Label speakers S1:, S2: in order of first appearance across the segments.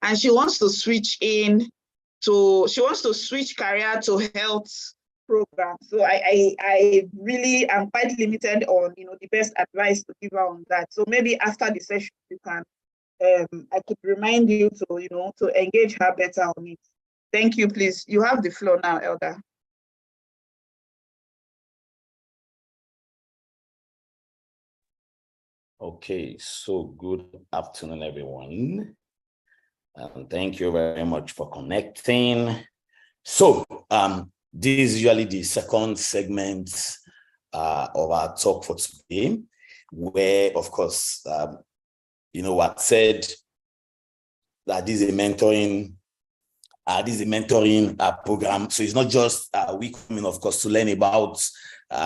S1: and she wants to switch career to health program. So I really am quite limited on, the best advice to give her on that. So maybe after the session, you can, I could remind you to, to engage her better on it. Thank you, please. You have the floor now, Elder.
S2: Okay, so good afternoon, everyone. Thank you very much for connecting. So this is usually the second segment of our talk for today, where, of course, what said that this is a mentoring program. So it's not just we coming, of course, to learn about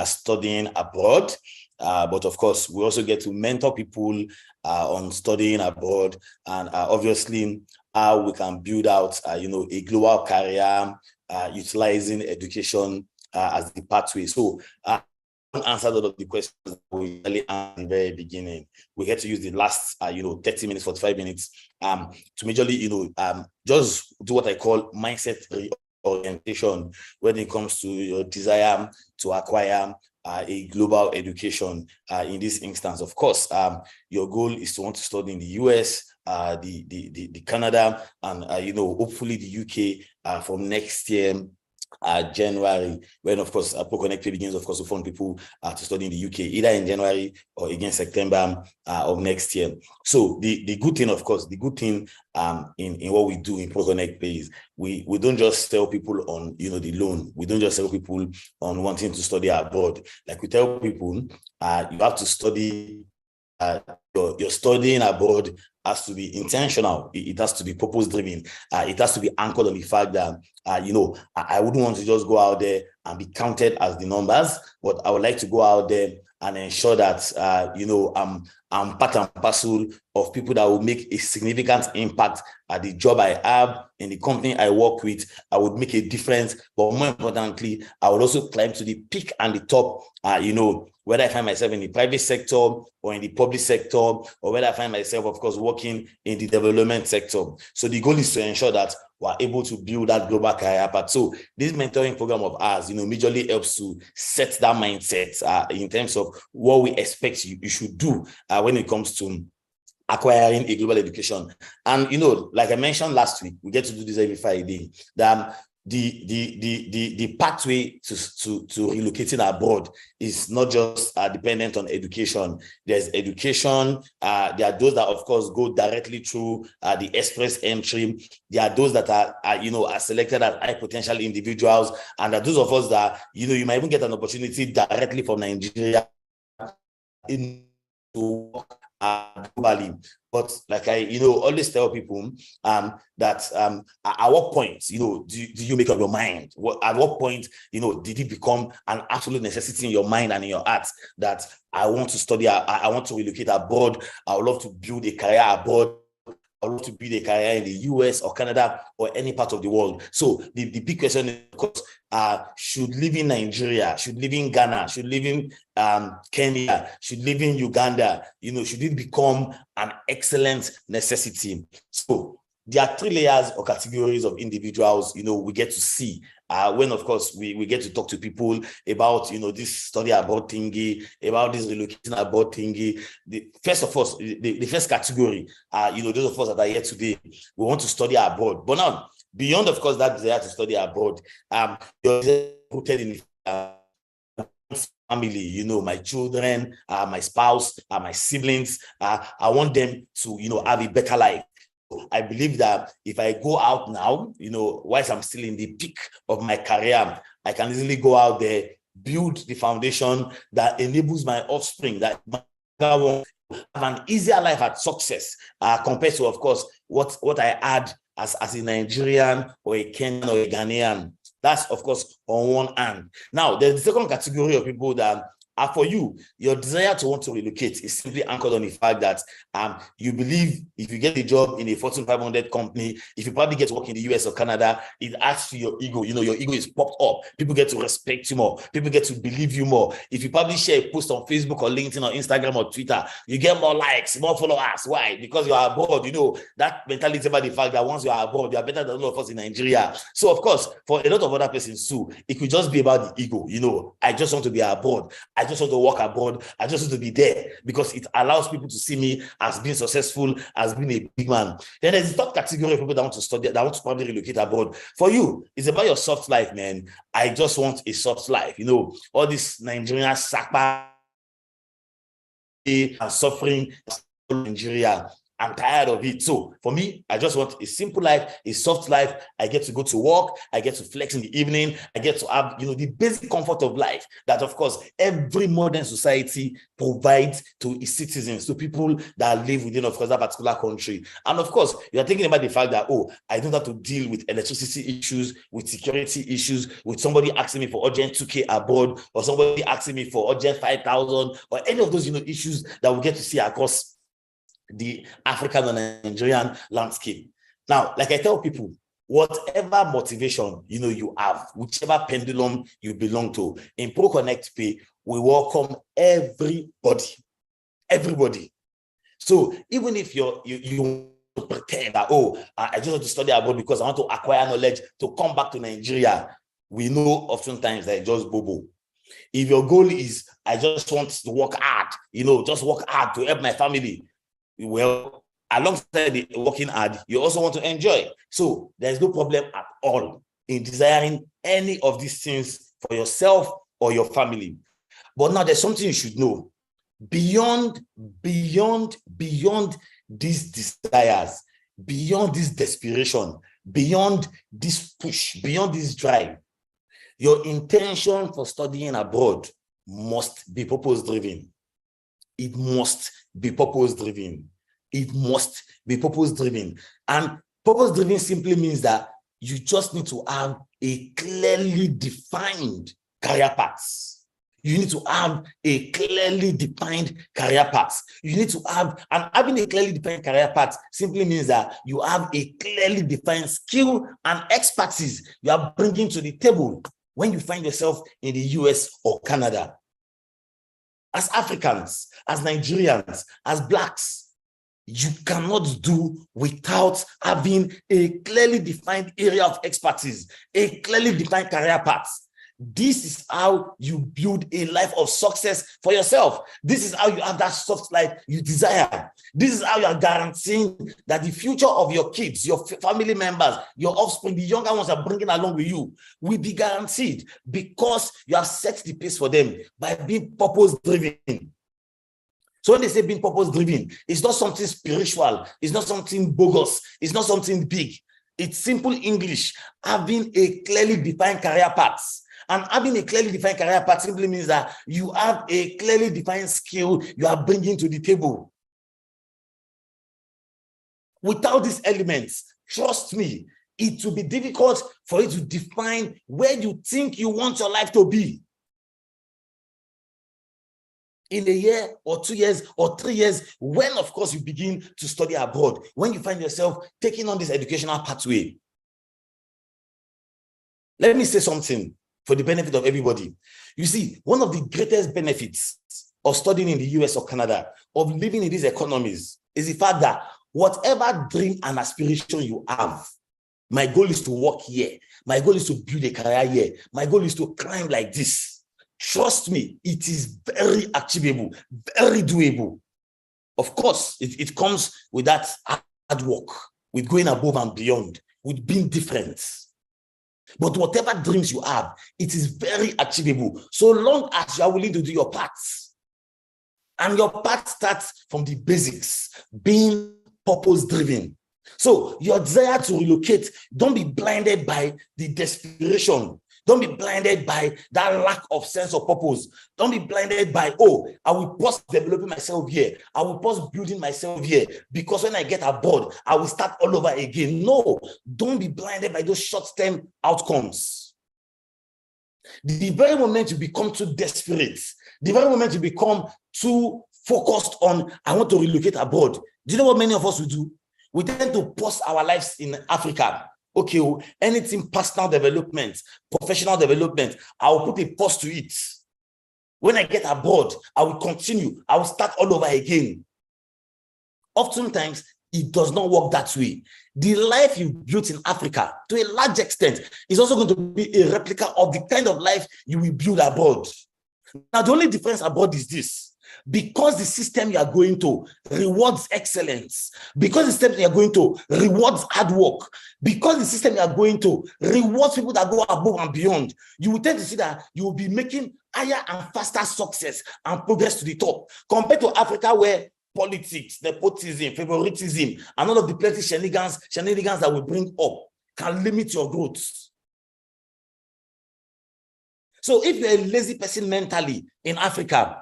S2: studying abroad, but of course, we also get to mentor people on studying abroad, and obviously how we can build out, a global career utilizing education as the pathway. So answered all of the questions we really at the very beginning. We had to use the last 30 minutes, 45 minutes to majorly just do what I call mindset reorientation when it comes to your desire to acquire a global education. In this instance, of course, your goal is to want to study in the US, the Canada, and hopefully the UK from next year, January, when of course ProconnectPAY begins, of course, to fund people to study in the UK, either in January or again September of next year. So the good thing, of course, in what we do in ProconnectPAY is we don't just sell people on the loan. We don't just sell people on wanting to study abroad. Like we tell people, you have to study. Your studying abroad has to be intentional. It has to be purpose-driven. It has to be anchored on the fact that, I wouldn't want to just go out there and be counted as the numbers, but I would like to go out there and ensure that, I'm part and parcel of people that will make a significant impact at the job I have, in the company I work with. I would make a difference, but more importantly, I would also climb to the peak and the top, whether I find myself in the private sector or in the public sector, or whether I find myself, of course, working in the development sector. So the goal is to ensure that we're able to build that global career path. So this mentoring program of ours, majorly helps to set that mindset in terms of what we expect you should do when it comes to acquiring a global education. And like I mentioned last week, we get to do this every Friday. The pathway to relocating abroad is not just dependent on education. There's education. There are those that, of course, go directly through the express entry. There are those that are selected as high potential individuals, and there are those of us that you might even get an opportunity directly from Nigeria to work globally. But like I always tell people that at what point do you make up your mind? At what point did it become an absolute necessity in your mind and in your heart that I want to study, I want to relocate abroad, I would love to build a career abroad, I would love to build a career in the US or Canada or any part of the world? So the big question is, of course, should live in Nigeria, should live in Ghana, should live in Kenya, should live in Uganda, should it become an excellent necessity? So there are 3 layers or categories of individuals, we get to see when, of course, we get to talk to people about, this study abroad thingy, about this relocating abroad thingy. The first category, those of us that are here today, we want to study abroad. But now, beyond, of course, that desire to study abroad, you're rooted in family, my children, my spouse, my siblings. I want them to, have a better life. I believe that if I go out now, whilst I'm still in the peak of my career, I can easily go out there, build the foundation that enables my offspring that have an easier life at success compared to, of course, what I had as a Nigerian or a Kenyan or a Ghanaian. That's, of course, on one hand. Now, there's the second category of people that For you, your desire to want to relocate is simply anchored on the fact that you believe if you get a job in a Fortune 500 company, if you probably get to work in the US or Canada, it adds to your ego. You know, your ego is popped up. People get to respect you more. People get to believe you more. If you probably share a post on Facebook or LinkedIn or Instagram or Twitter, you get more likes, more followers. Why? Because you are abroad. You know, that mentality about the fact that once you are abroad, you are better than all of us in Nigeria. So, of course, for a lot of other persons too, it could just be about the ego. You know, I just want to be abroad. I just want to work abroad. I just want to be there because it allows people to see me as being successful, as being a big man. Then there's the third category of people that want to study, that want to probably relocate abroad. For you, it's about your soft life, man. I just want a soft life. You know, all this Nigerian sapa and suffering in Nigeria. I'm tired of it. So for me, I just want a simple life, a soft life. I get to go to work. I get to flex in the evening. I get to have, you know, the basic comfort of life that, of course, every modern society provides to its citizens, to people that live within, of course, that particular country. And of course, you're thinking about the fact that, oh, I don't have to deal with electricity issues, with security issues, with somebody asking me for urgent 2K abroad, or somebody asking me for urgent 5,000, or any of those, you know, issues that we get to see across the African and Nigerian landscape. Now, like I tell people, whatever motivation you know you have, whichever pendulum you belong to, in ProconnectPAY, we welcome everybody. So even if you pretend that, oh, I just want to study abroad because I want to acquire knowledge to come back to Nigeria, we know oftentimes that it's just bobo. If your goal is, I just want to work hard, you know, just work hard to help my family, well, alongside the working hard, you also want to enjoy. So there's no problem at all in desiring any of these things for yourself or your family. But now there's something you should know. Beyond these desires, beyond this desperation, beyond this push, beyond this drive, your intention for studying abroad must be purpose-driven. It must be purpose-driven. It must be purpose-driven. And purpose-driven simply means that you just need to have a clearly defined career path. You need to have a clearly defined career path. You need to have, and having a clearly defined career path simply means that you have a clearly defined skill and expertise you are bringing to the table when you find yourself in the US or Canada. As Africans, as Nigerians, as Blacks, you cannot do without having a clearly defined area of expertise, a clearly defined career path. This is how you build a life of success for yourself. This is how you have that soft life you desire. This is how you are guaranteeing that the future of your kids, your family members, your offspring, the younger ones are bringing along with you, will be guaranteed because you have set the pace for them by being purpose-driven. So when they say being purpose-driven, it's not something spiritual. It's not something bogus. It's not something big. It's simple English, having a clearly defined career path. And having a clearly defined career path simply means that you have a clearly defined skill you are bringing to the table. Without these elements, trust me, it will be difficult for you to define where you think you want your life to be. In a year or 2 years or 3 years, when, of course, you begin to study abroad, when you find yourself taking on this educational pathway. Let me say something for the benefit of everybody. You see, one of the greatest benefits of studying in the US or Canada, of living in these economies, is the fact that whatever dream and aspiration you have, my goal is to work here. My goal is to build a career here. My goal is to climb like this. Trust me, it is very achievable, very doable. Of course, it comes with that hard work, with going above and beyond, with being different. But whatever dreams you have, it is very achievable, so long as you are willing to do your part. And your path starts from the basics, being purpose-driven. So your desire to relocate, don't be blinded by the desperation. Don't be blinded by that lack of sense of purpose. Don't be blinded by, oh, I will pause developing myself here. I will pause building myself here because when I get abroad, I will start all over again. No, don't be blinded by those short-term outcomes. The very moment you become too desperate, the very moment you become too focused on, I want to relocate abroad, do you know what many of us will do? We tend to pause our lives in Africa. Okay, anything personal development, professional development, I will put a pause to it. When I get abroad, I will continue. I will start all over again. Oftentimes, it does not work that way. The life you built in Africa, to a large extent, is also going to be a replica of the kind of life you will build abroad. Now, the only difference abroad is this. Because the system you are going to rewards excellence, because the system you are going to rewards hard work, because the system you are going to rewards people that go above and beyond, you will tend to see that you will be making higher and faster success and progress to the top, compared to Africa, where politics, nepotism, favoritism, and all of the plenty shenanigans that will bring up can limit your growth. So if you're a lazy person mentally in Africa,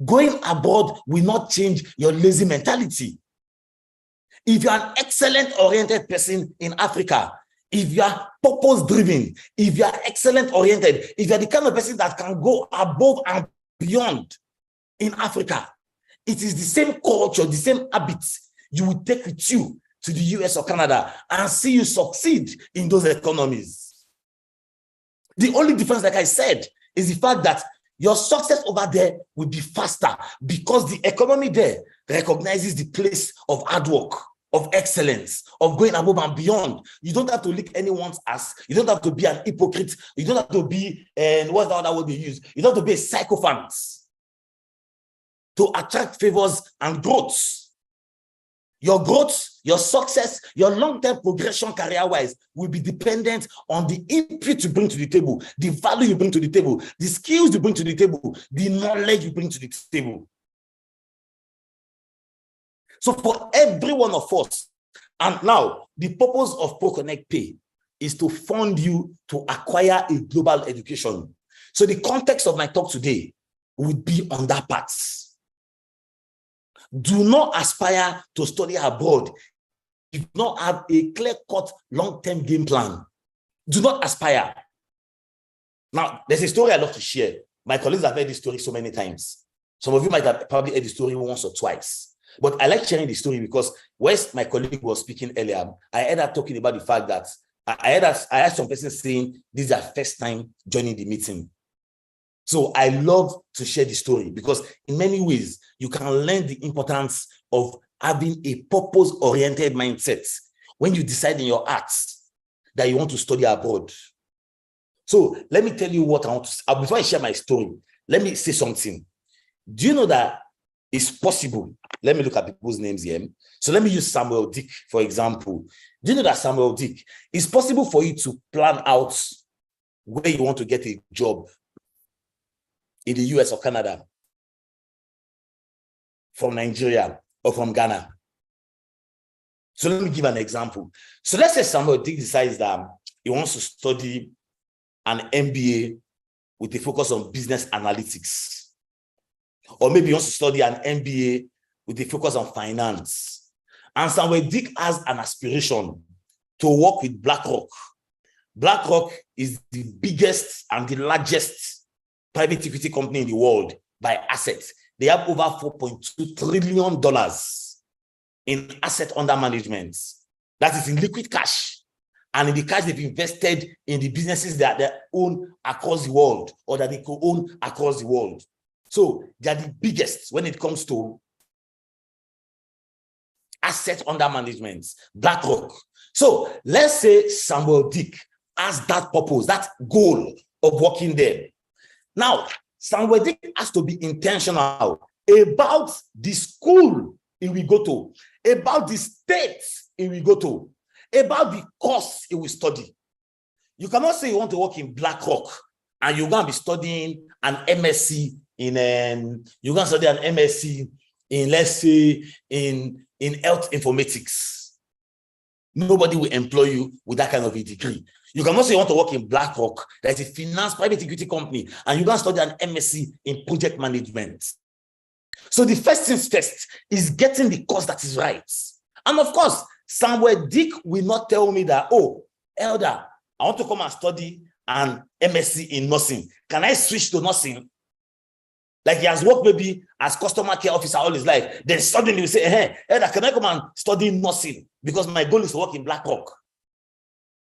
S2: going abroad will not change your lazy mentality. If you're an excellent-oriented person in Africa, if you are purpose-driven, if you are excellent-oriented, if you're the kind of person that can go above and beyond in Africa, it is the same culture, the same habits you will take with you to the US or Canada and see you succeed in those economies. The only difference, like I said, is the fact that your success over there will be faster because the economy there recognizes the place of hard work, of excellence, of going above and beyond. You don't have to lick anyone's ass. You don't have to be an hypocrite. You don't have to be, what's the other word they use? You don't have to be a sycophant to attract favors and growth. Your growth, your success, your long-term progression career-wise will be dependent on the input you bring to the table, the value you bring to the table, the skills you bring to the table, the knowledge you bring to the table. So for every one of us, and now the purpose of ProconnectPAY is to fund you to acquire a global education. So the context of my talk today would be on that part. Do not aspire to study abroad if you do not have a clear-cut long-term game plan. Do not aspire. Now, there's a story I love to share. My colleagues have heard this story so many times. Some of you might have probably heard the story once or twice. But I like sharing the story because whilst my colleague was speaking earlier, I heard her talking about the fact that I heard some person saying this is their first time joining the meeting. So I love to share the story because in many ways, you can learn the importance of having a purpose-oriented mindset when you decide in your heart that you want to study abroad. So let me tell you what I want to, before I share my story, let me say something. Do you know that it's possible? Let me look at people's names here. So let me use Samuel Dick, for example. Do you know that Samuel Dick, it's possible for you to plan out where you want to get a job in the US or Canada, from Nigeria or from Ghana. So let me give an example. So let's say somebody decides that he wants to study an MBA with a focus on business analytics. Or maybe he wants to study an MBA with a focus on finance. And Samuel Dick has an aspiration to work with BlackRock. BlackRock is the biggest and the largest private equity company in the world by assets. They have over $4.2 trillion in asset under management. That is in liquid cash. And in the cash they've invested in the businesses that they own across the world or that they could own across the world. So they are the biggest when it comes to asset under management, BlackRock. So let's say Samuel Dick has that purpose, that goal of working there. Now, Samuel Dick has to be intentional about the school he will go to, about the state he will go to, about the course he will study. You cannot say you want to work in BlackRock and you're going to be studying an MSc in, let's say, in health informatics. Nobody will employ you with that kind of a degree. You cannot say you want to work in BlackRock, that is a finance private equity company, and you're going to study an MSc in project management. So the first things first is getting the course that is right. And of course, Samuel Dick will not tell me that, oh, Elder, I want to come and study and MSc in nursing. Can I switch to nursing? Like he has worked maybe as customer care officer all his life. Then suddenly you say, hey, can I come and study nursing? Because my goal is to work in BlackRock.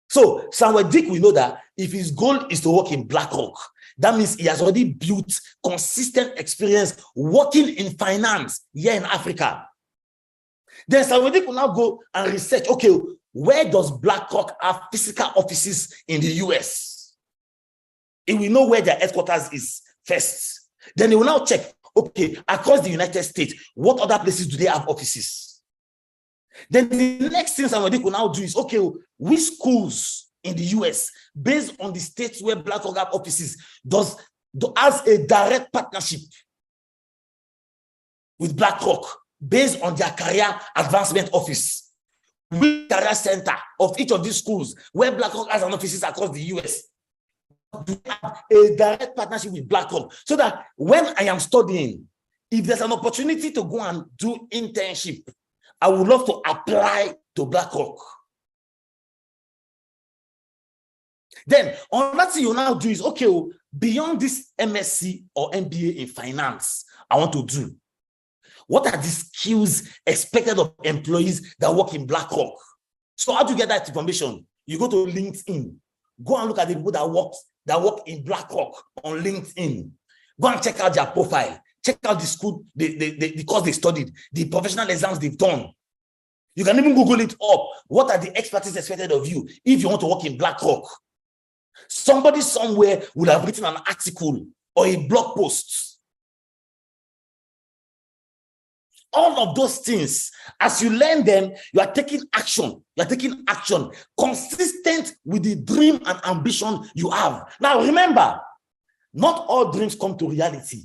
S2: So Samuel Dick, we know that if his goal is to work in BlackRock, that means he has already built consistent experience working in finance here in Africa. Then Samuel Dick will now go and research, okay, where does BlackRock have physical offices in the US? He will know where their headquarters is first. Then he will now check, okay, across the United States, what other places do they have offices? Then the next thing somebody could now do is, okay, which schools in the US, based on the states where BlackRock have offices, has a direct partnership with BlackRock based on their career advancement office? Which career center of each of these schools where BlackRock has an offices across the US do have a direct partnership with BlackRock, so that when I am studying, if there's an opportunity to go and do internship, I would love to apply to BlackRock. Then another thing you now do is, okay, beyond this MSc or MBA in finance, I want to do, what are the skills expected of employees that work in BlackRock? So how do you get that information? You go to LinkedIn, go and look at the people that work in BlackRock on LinkedIn. Go and check out their profile. Check out the school, the course they studied, the professional exams they've done. You can even Google it up. What are the expertise expected of you if you want to work in BlackRock? Somebody somewhere would have written an article or a blog post. All of those things, as you learn them, you are taking action. You are taking action consistent with the dream and ambition you have. Now, remember, not all dreams come to reality.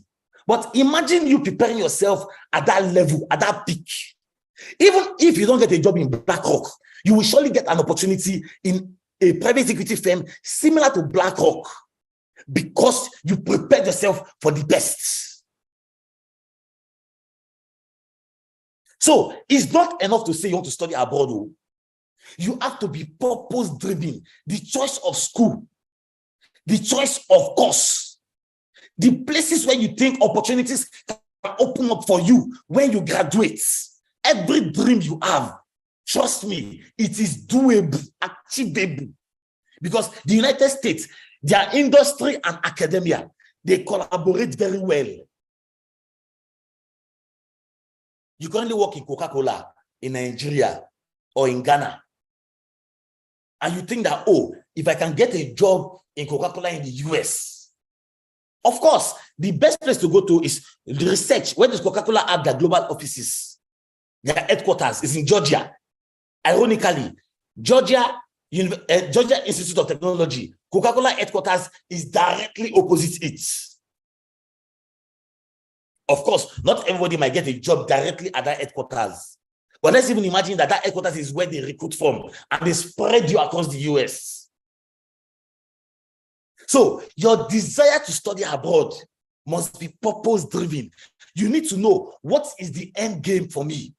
S2: But imagine you preparing yourself at that level, at that peak. Even if you don't get a job in BlackRock, you will surely get an opportunity in a private equity firm similar to BlackRock because you prepared yourself for the best. So it's not enough to say you want to study abroad. You have to be purpose-driven. The choice of school, the choice of course, the places where you think opportunities can open up for you when you graduate. Every dream you have, trust me, it is doable, achievable. Because the United States, their industry and academia, they collaborate very well. You can only work in Coca-Cola in Nigeria or in Ghana. And you think that, oh, if I can get a job in Coca-Cola in the US, of course, the best place to go to is the research. Where does Coca-Cola have their global offices? Their headquarters is in Georgia. Ironically, Georgia Institute of Technology, Coca-Cola headquarters is directly opposite it. Of course, not everybody might get a job directly at that headquarters. But let's even imagine that headquarters is where they recruit from and they spread you across the US. So your desire to study abroad must be purpose-driven. You need to know, what is the end game for me?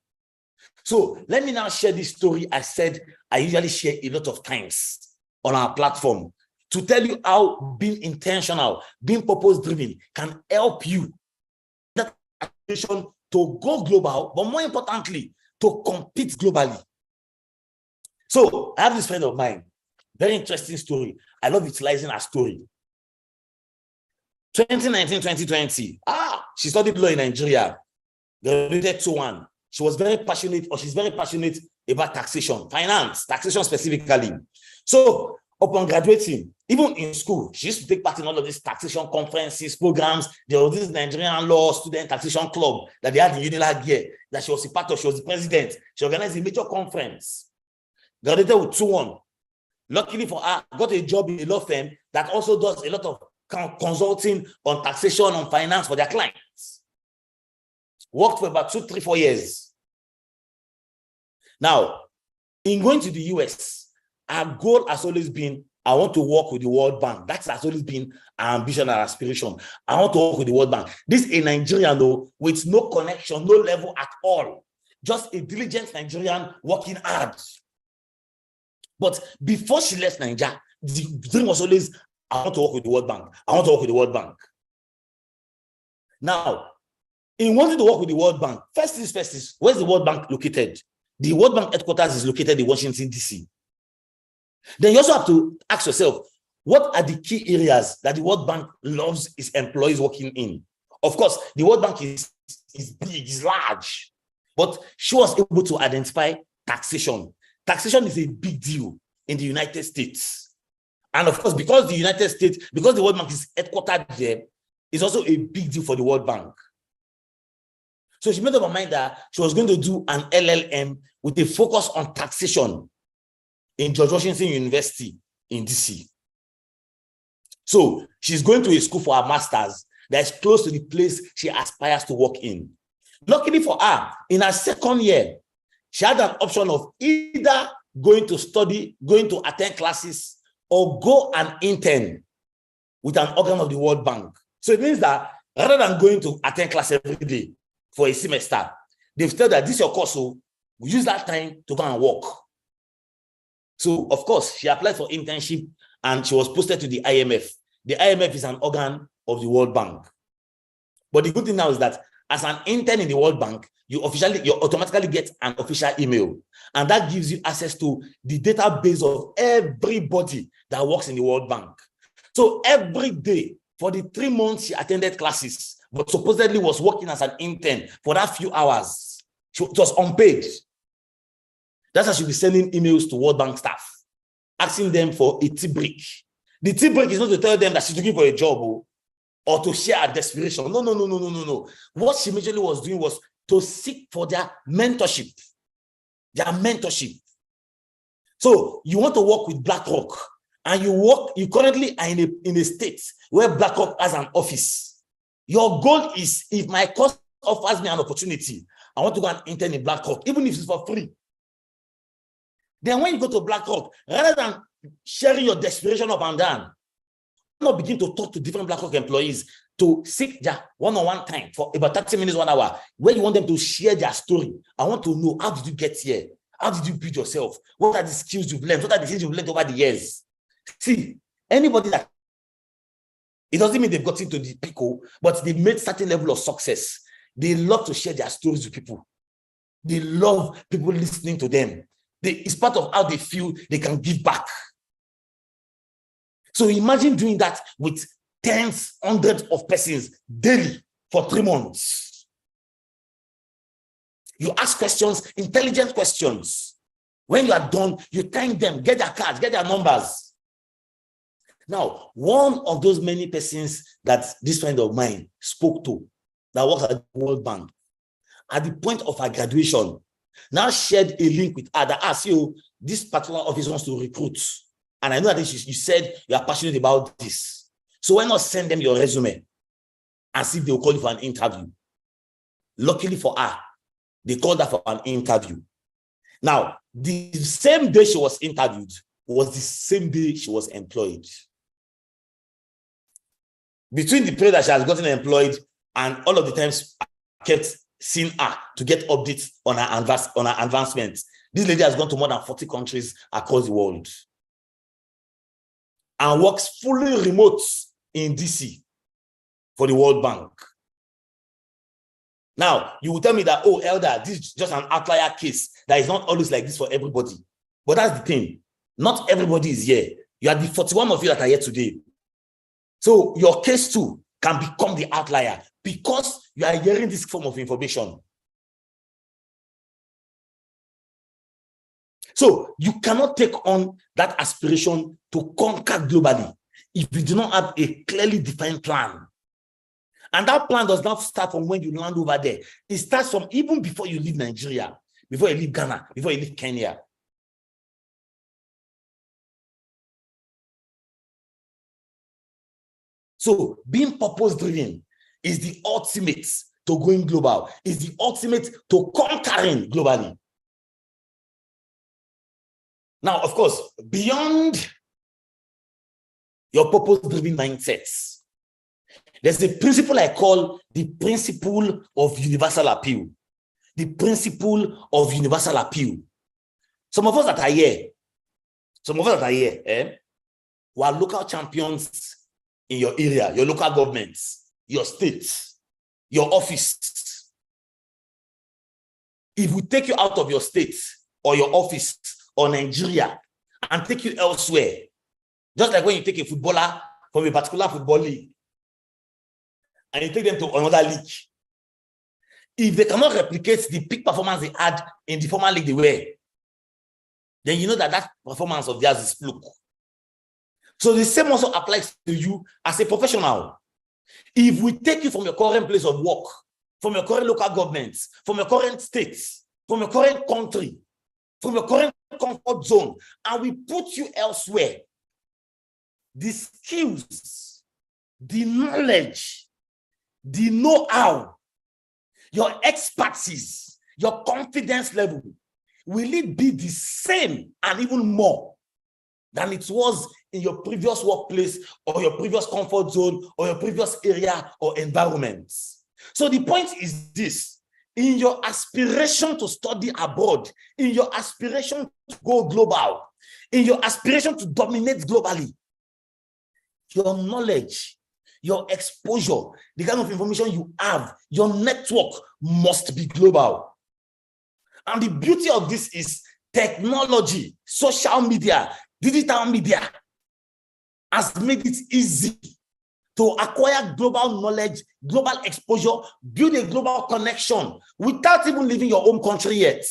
S2: So let me now share this story I said I usually share a lot of times on our platform to tell you how being intentional, being purpose-driven can help you to go global, but more importantly, to compete globally. So I have this friend of mine, very interesting story. I love utilizing her story. 2019, 2020, she studied law in Nigeria, graduated 2-1. She was very passionate, or she's very passionate about taxation, finance, taxation specifically. So upon graduating, even in school, she used to take part in all of these taxation conferences, programs. There was this Nigerian Law Student Taxation Club that they had in Unilag here, that she was a part of. She was the president. She organized a major conference. Graduated with 2-1. Luckily for her, got a job in a law firm that also does a lot of consulting on taxation, on finance for their clients. Worked for about 2, 3, 4 years. Now, in going to the US, our goal has always been, I want to work with the World Bank. That has always been our ambition and aspiration. I want to work with the World Bank. This is a Nigerian, though, with no connection, no level at all. Just a diligent Nigerian working hard. But before she left Nigeria, the dream was always, I want to work with the World Bank. I want to work with the World Bank. Now, in wanting to work with the World Bank, first is, where's the World Bank located? The World Bank headquarters is located in Washington, D.C. Then you also have to ask yourself, what are the key areas that the World Bank loves its employees working in? Of course, the World Bank is big, is large, but she was able to identify taxation. Taxation is a big deal in the United States. And of course, because the World Bank is headquartered there, it's also a big deal for the World Bank. So she made up her mind that she was going to do an LLM with a focus on taxation in George Washington University in DC. So she's going to a school for her master's that is close to the place she aspires to work in. Luckily for her, in her second year, she had an option of either going to attend classes, or go and intern with an organ of the World Bank. So it means that rather than going to attend class every day for a semester, they've told that this is your course, so we use that time to go and work. So, of course, she applied for internship and she was posted to the IMF. The IMF is an organ of the World Bank. But the good thing now is that as an intern in the World Bank, you automatically get an official email. And that gives you access to the database of everybody that works in the World Bank. So every day, for the 3 months she attended classes, but supposedly was working as an intern for that few hours, it was unpaid. That's how she'll be sending emails to World Bank staff, asking them for a tea break. The tea break is not to tell them that she's looking for a job or to share her desperation. No. What she majorly was doing was to seek for their mentorship. So you want to work with BlackRock, and you currently are in a state where BlackRock has an office. Your goal is, if my course offers me an opportunity, I want to go and intern in BlackRock, even if it's for free. Then when you go to BlackRock, rather than sharing your desperation up and down, not begin to talk to different BlackRock employees to seek their one-on-one time for about 30 minutes, 1 hour, where you want them to share their story. I want to know, how did you get here? How did you build yourself? What are the skills you've learned? What are the things you've learned over the years? See, anybody that, it doesn't mean they've gotten to the peak, but they've made certain level of success. They love to share their stories with people. They love people listening to them. It's part of how they feel they can give back. So imagine doing that with tens, hundreds of persons daily for 3 months. You ask questions, intelligent questions. When you are done, you thank them, get their cards, get their numbers. Now, one of those many persons that this friend of mine spoke to, that works at the World Bank, at the point of her graduation, now shared a link with her that asked you, this particular office wants to recruit. And I know that you said you are passionate about this. So why not send them your resume and see if they will call you for an interview? Luckily for her, they called her for an interview. Now, the same day she was interviewed was the same day she was employed. Between the period that she has gotten employed and all of the times I kept seeing her to get updates on her advancements, this lady has gone to more than 40 countries across the world and works fully remote in DC for the World Bank. Now, you will tell me that, oh, Elder, this is just an outlier case. That is not always like this for everybody. But that's the thing. Not everybody is here. You are the 41 of you that are here today. So your case too can become the outlier because you are hearing this form of information. So you cannot take on that aspiration to conquer globally if you do not have a clearly defined plan. And that plan does not start from when you land over there. It starts from even before you leave Nigeria, before you leave Ghana, before you leave Kenya. So being purpose-driven is the ultimate to going global, is the ultimate to conquering globally. Now, of course, beyond your purpose-driven mindsets, there's a principle I call the principle of universal appeal. The principle of universal appeal. Some of us that are here, who are local champions in your area, your local governments, your state, your office. If we take you out of your state or your office or Nigeria and take you elsewhere, just like when you take a footballer from a particular football league and you take them to another league, if they cannot replicate the peak performance they had in the former league they were, then you know that that performance of theirs is fluke. So the same also applies to you as a professional. If we take you from your current place of work, from your current local government, from your current state, from your current country, from your current comfort zone, and we put you elsewhere, the skills, the knowledge, the know-how, your expertise, your confidence level, will it be the same and even more than it was in your previous workplace or your previous comfort zone or your previous area or environment? So the point is this: in your aspiration to study abroad, in your aspiration to go global, in your aspiration to dominate globally, your knowledge, your exposure, the kind of information you have, your network must be global. And the beauty of this is technology, social media, digital media has made it easy to acquire global knowledge, global exposure, build a global connection without even leaving your home country yet.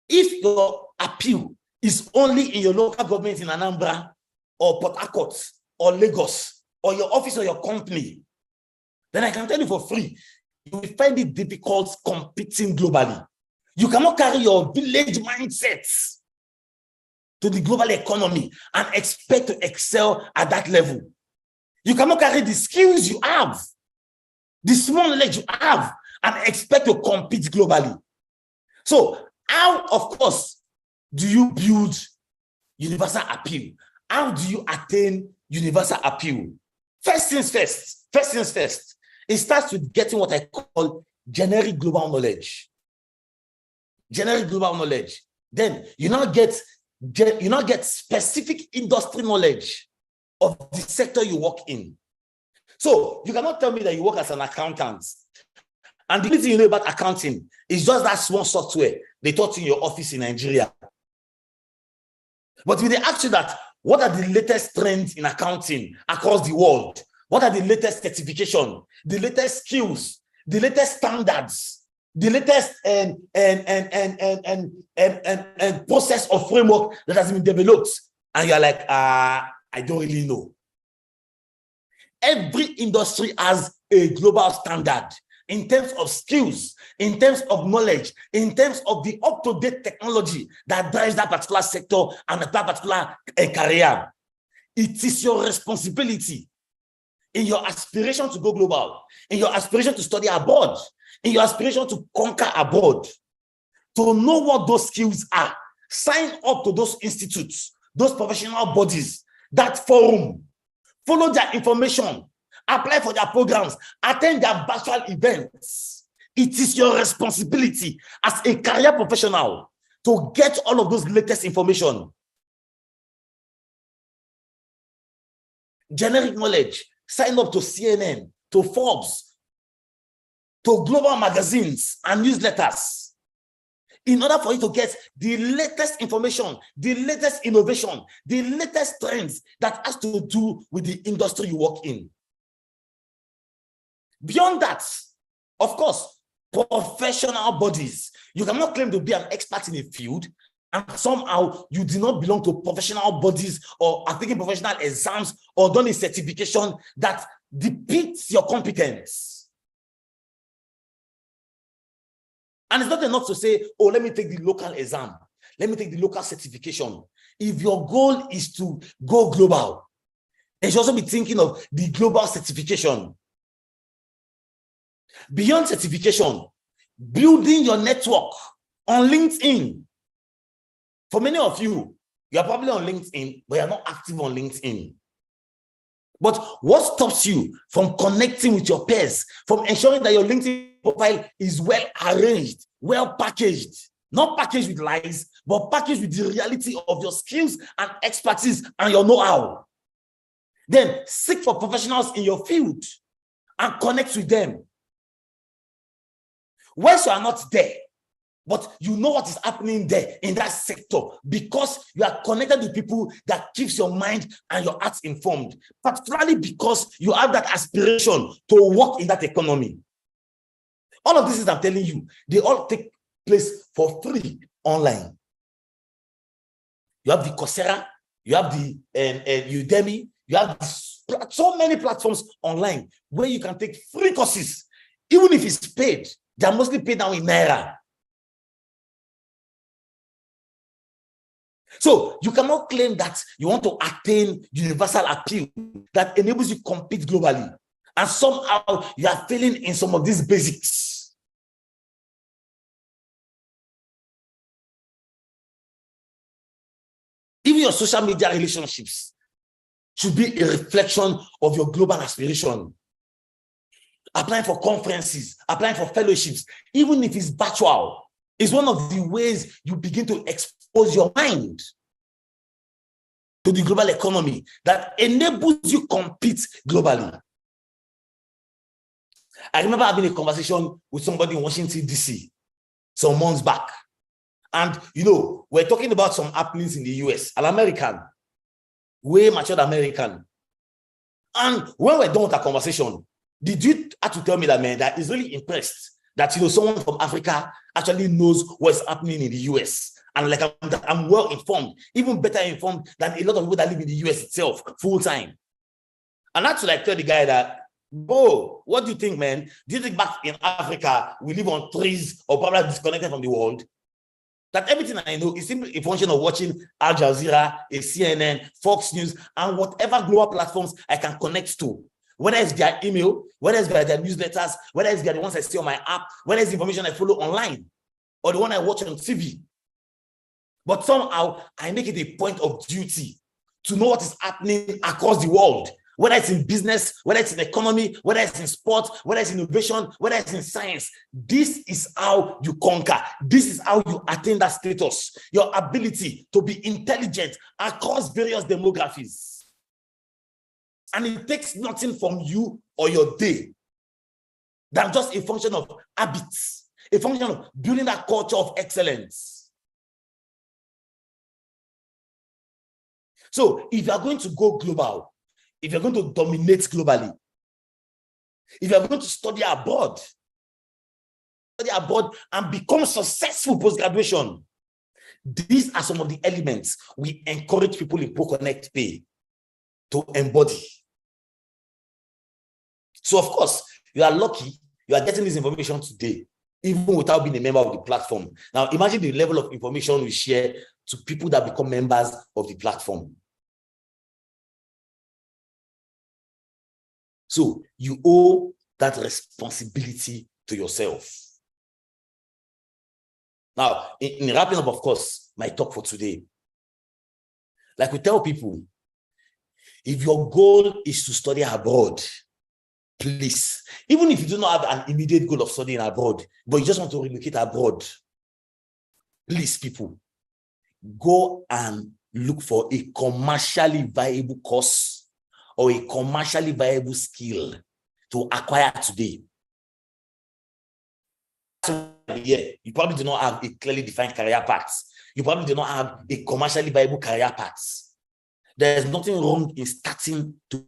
S2: If your appeal is only in your local government in Anambra or Port Harcourt or Lagos or your office or your company, then I can tell you for free, you will find it difficult competing globally. You cannot carry your village mindset to the global economy and expect to excel at that level. You cannot carry the skills you have, the small knowledge you have, and expect to compete globally. So, how, of course, do you build universal appeal? How do you attain universal appeal? First things first. It starts with getting what I call generic global knowledge. Generic global knowledge. Then you now get specific industry knowledge of the sector you work in. So you cannot tell me that you work as an accountant and the only thing you know about accounting is just that small software they taught in your office in Nigeria. But when they ask you that, what are the latest trends in accounting across the world? What are the latest certification, the latest skills, the latest standards, the latest and process or framework that has been developed? And you're like, I don't really know. Every industry has a global standard in terms of skills, in terms of knowledge, in terms of the up-to-date technology that drives that particular sector and that particular career. It is your responsibility in your aspiration to go global, in your aspiration to study abroad, in your aspiration to conquer abroad, to know what those skills are. Sign up to those institutes, those professional bodies, that forum, follow their information, apply for their programs, attend their virtual events. It is your responsibility as a career professional to get all of those latest information. Generic knowledge. Sign up to CNN, to Forbes, to global magazines and newsletters in order for you to get the latest information, the latest innovation, the latest trends that has to do with the industry you work in. Beyond that, of course, professional bodies. You cannot claim to be an expert in a field and somehow you do not belong to professional bodies or are taking professional exams or done a certification that depicts your competence. And it's not enough to say, oh, let me take the local exam. Let me take the local certification. If your goal is to go global, you should also be thinking of the global certification. Beyond certification, building your network on LinkedIn. For many of you, you are probably on LinkedIn, but you're not active on LinkedIn. But what stops you from connecting with your peers, from ensuring that your LinkedIn profile is well arranged, well packaged? Not packaged with lies, but packaged with the reality of your skills and expertise and your know-how. Then seek for professionals in your field and connect with them. Once you are not there, but you know what is happening there in that sector because you are connected to people that keeps your mind and your heart informed, particularly because you have that aspiration to work in that economy. All of this is I'm telling you, they all take place for free online. You have the Coursera, you have the Udemy, you have so many platforms online where you can take free courses, even if it's paid. They're mostly paid now in Naira. So you cannot claim that you want to attain universal appeal that enables you to compete globally, and somehow you are failing in some of these basics. Even your social media relationships should be a reflection of your global aspiration. Applying for conferences, applying for fellowships, even if it's virtual, is one of the ways you begin to expose your mind to the global economy that enables you to compete globally. I remember having a conversation with somebody in Washington, D.C. some months back. And, we're talking about some happenings in the US, an American, way matured American. And when we're done with our conversation, the dude had to tell me that, man, that he's really impressed that, someone from Africa actually knows what's happening in the US. And like, I'm well informed, even better informed than a lot of people that live in the US itself, full time. And I had to tell the guy that, bro, what do you think, man? Do you think back in Africa, we live on trees or probably disconnected from the world? That everything I know is simply a function of watching Al Jazeera, a CNN, Fox News, and whatever global platforms I can connect to. Whether it's via email, whether it's via their newsletters, whether it's via the ones I see on my app, whether it's information I follow online, or the one I watch on TV. But somehow, I make it a point of duty to know what is happening across the world, whether it's in business, whether it's in economy, whether it's in sport, whether it's in innovation, whether it's in science. This is how you conquer. This is how you attain that status, your ability to be intelligent across various demographies. And it takes nothing from you or your day than just a function of habits, a function of building that culture of excellence. So if you are going to go global, if you're going to dominate globally, if you're going to study abroad and become successful post-graduation, these are some of the elements we encourage people in ProconnectPAY to embody. So, of course, you are lucky you are getting this information today, even without being a member of the platform. Now, imagine the level of information we share to people that become members of the platform. So, you owe that responsibility to yourself. Now, in wrapping up, of course, my talk for today, like we tell people, if your goal is to study abroad, please, even if you do not have an immediate goal of studying abroad, but you just want to relocate abroad, please, people, go and look for a commercially viable course or a commercially viable skill to acquire today. Yeah, you probably do not have a clearly defined career path. You probably do not have a commercially viable career path. There's nothing wrong in starting to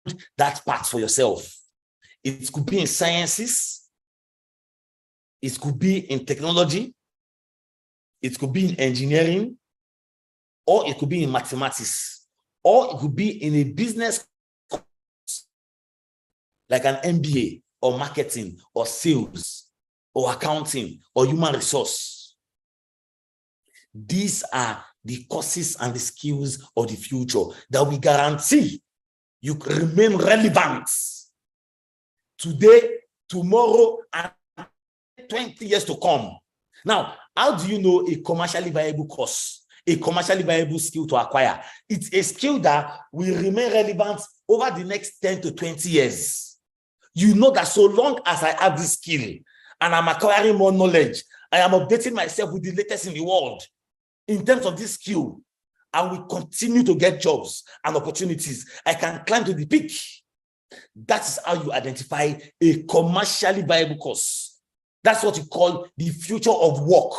S2: do that path for yourself. It could be in sciences, it could be in technology, it could be in engineering, or it could be in mathematics, or it could be in a business course, like an MBA, or marketing, or sales, or accounting, or human resource. These are the courses and the skills of the future that we guarantee you remain relevant today, tomorrow, and 20 years to come. Now, how do you know a commercially viable course, a commercially viable skill to acquire? It's a skill that will remain relevant over the next 10 to 20 years. You know that so long as I have this skill and I'm acquiring more knowledge I am updating myself with the latest in the world in terms of this skill. I will continue to get jobs and opportunities. I can climb to the peak. That is how you identify a commercially viable course. That's what you call the future of work.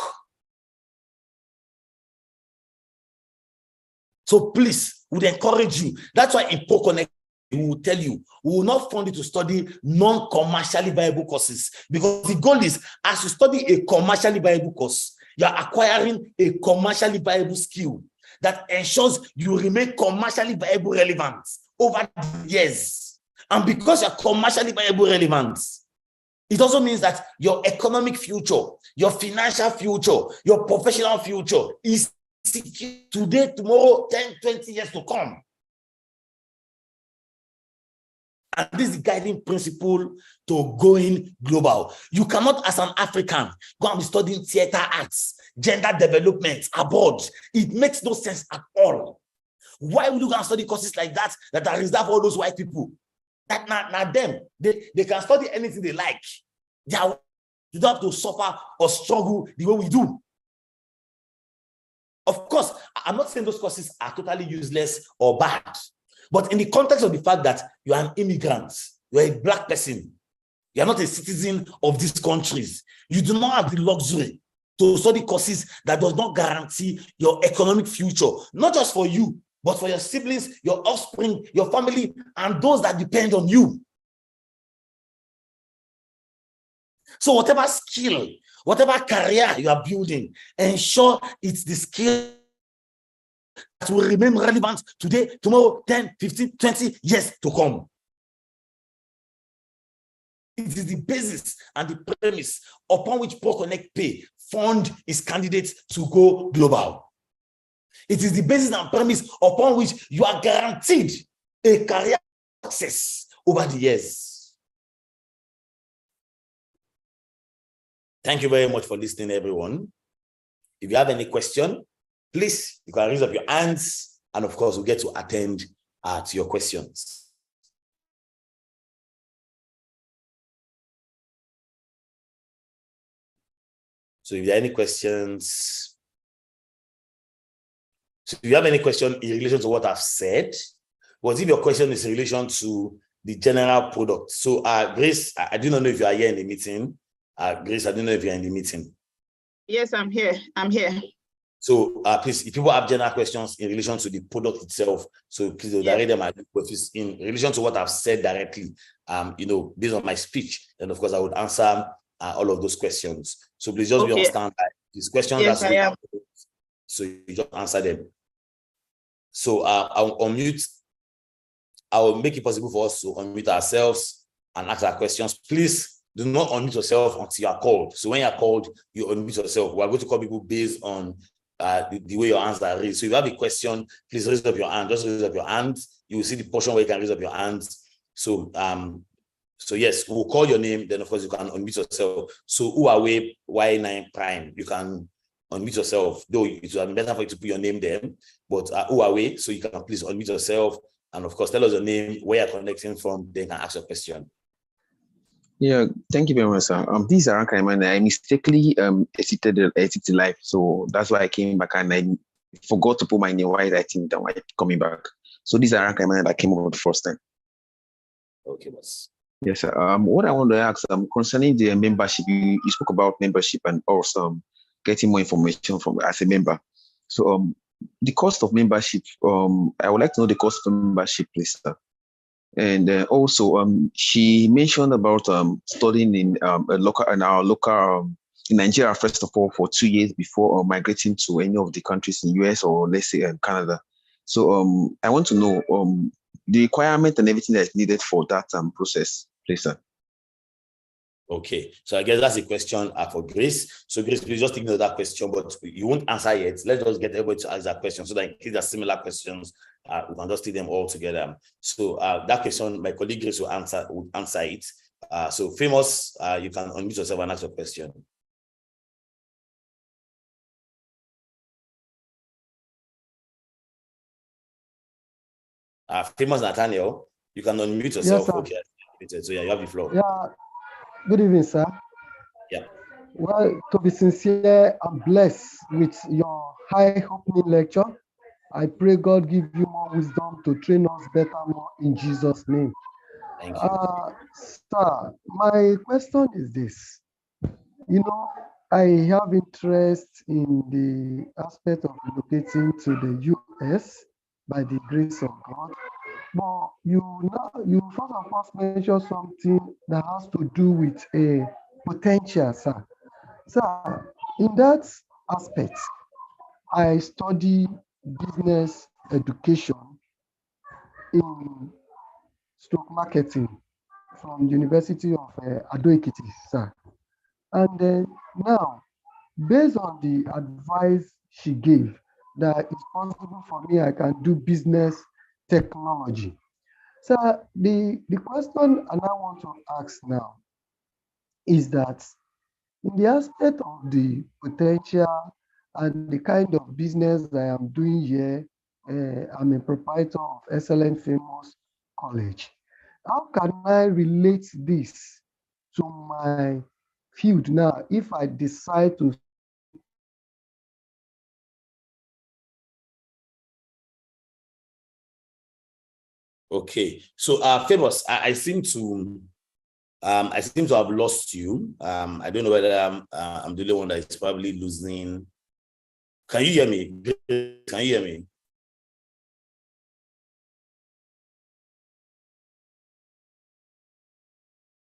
S2: So please, we would encourage you. That's why in ProConnect, we will tell you, we will not fund you to study non-commercially viable courses, because the goal is, as you study a commercially viable course, you are acquiring a commercially viable skill that ensures you remain commercially viable relevant over the years. And because you're commercially viable relevant, it also means that your economic future, your financial future, your professional future is secure today, tomorrow, 10, 20 years to come. And this is the guiding principle to going global. You cannot, as an African, go and be studying theater arts, gender development abroad. It makes no sense at all. Why would you go and study courses like that that are reserved for all those white people? That not them. They can study anything they like. You don't have to suffer or struggle the way we do. Of course, I'm not saying those courses are totally useless or bad, but in the context of the fact that you are an immigrant, you're a Black person, you're not a citizen of these countries, you do not have the luxury to study courses that does not guarantee your economic future, not just for you, but for your siblings, your offspring, your family, and those that depend on you. So whatever skill, whatever career you are building, ensure it's the skill that will remain relevant today, tomorrow, 10, 15, 20 years to come. It is the basis and the premise upon which ProconnectPAY fund its candidates to go global. It is the basis and premise upon which you are guaranteed a career success over the years. Thank you very much for listening, everyone. If you have any question, please, you can raise up your hands, and of course, we'll get to attend to your questions. So if there are any questions, so if you have any question in relation to what I've said, but if your question is in relation to the general product. So Grace, I do not know if you are here in the meeting. Grace, I don't know if you're in the meeting.
S1: Yes, I'm here. I'm here.
S2: So please, if people have general questions in relation to the product itself, so please direct them at in relation to what I've said directly, based on my speech, and of course I would answer all of those questions. So please just be on standby. These questions,
S1: yes, I am.
S2: So you just answer them. So I'll unmute. I will make it possible for us to unmute ourselves and ask our questions. Please do not unmute yourself until you are called. So when you are called, you unmute yourself. We are going to call people based on the way your hands are raised. So if you have a question, please raise up your hand. Just raise up your hand. You will see the portion where you can raise up your hands. So yes, we'll call your name. Then of course you can unmute yourself. So Huawei Y9 Prime, you can unmute yourself. Though it would be better for you to put your name there, but Huawei, so you can please unmute yourself. And of course, tell us your name, where you're connecting from, then you can ask your question.
S3: Yeah, thank you very much, sir. This is Aranka Emmanuel. I mistakenly exited live, so that's why I came back and I forgot to put my name while I think that I'm coming back. So this is Aranka Emmanuel that came over the first time.
S2: Okay, boss.
S3: Yes, sir. What I want to ask concerning the membership, you spoke about membership and also getting more information from as a member. So the cost of membership, I would like to know the cost of membership, please, sir. And also, she mentioned about studying in our local in Nigeria, first of all, for 2 years before migrating to any of the countries in US or let's say Canada. So I want to know the requirement and everything that's needed for that process, please, sir.
S2: Okay, so I guess that's a question for Grace. So Grace, please just ignore that question, but you won't answer yet. Let's just get everybody to ask that question so that in case there are similar questions, we can just take them all together. So that question, my colleague Grace will answer it. So Famous, you can unmute yourself and ask your question. Famous Nathaniel, you can unmute yourself.
S4: Yes, sir.
S2: Okay, so yeah, you have the floor.
S4: Yeah. Good evening, sir.
S2: Yeah.
S4: Well, to be sincere, I'm blessed with your high opening lecture. I pray God give you more wisdom to train us better more in Jesus' name.
S2: Thank you.
S4: Sir, my question is this. You know, I have interest in the aspect of relocating to the US by the grace of God. But you first of all mentioned something that has to do with a potential, sir. Sir, in that aspect, I study business education in stroke marketing from the University of Ado Ekiti, sir. And then now, based on the advice she gave, that it's possible for me, I can do business technology. So the question I now want to ask now is that in the aspect of the potential and the kind of business I am doing here, I'm a proprietor of Excellent Famous College. How can I relate this to my field now if I decide to
S2: Okay, so Famous, I seem to have lost you. I don't know whether I'm the only one that is probably losing. Can you hear me? Can you hear me?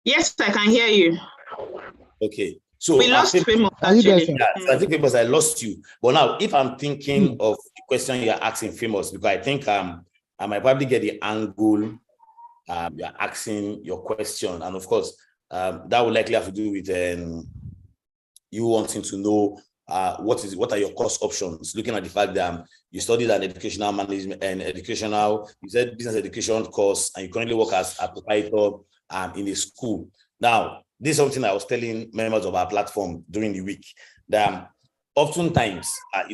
S1: Yes, I can hear you.
S2: Okay, so
S1: We lost Famous,
S4: Are you there,
S1: actually.
S4: sir?
S2: yeah, so I think Famous, I lost you. But now, if I'm thinking of the question you're asking, Famous, because I think I might probably get the angle you're asking your question, and of course, that would likely have to do with you wanting to know what are your course options, looking at the fact that you studied an educational management and you said business education course, and you currently work as a proprietor in a school. Now, this is something I was telling members of our platform during the week, that oftentimes,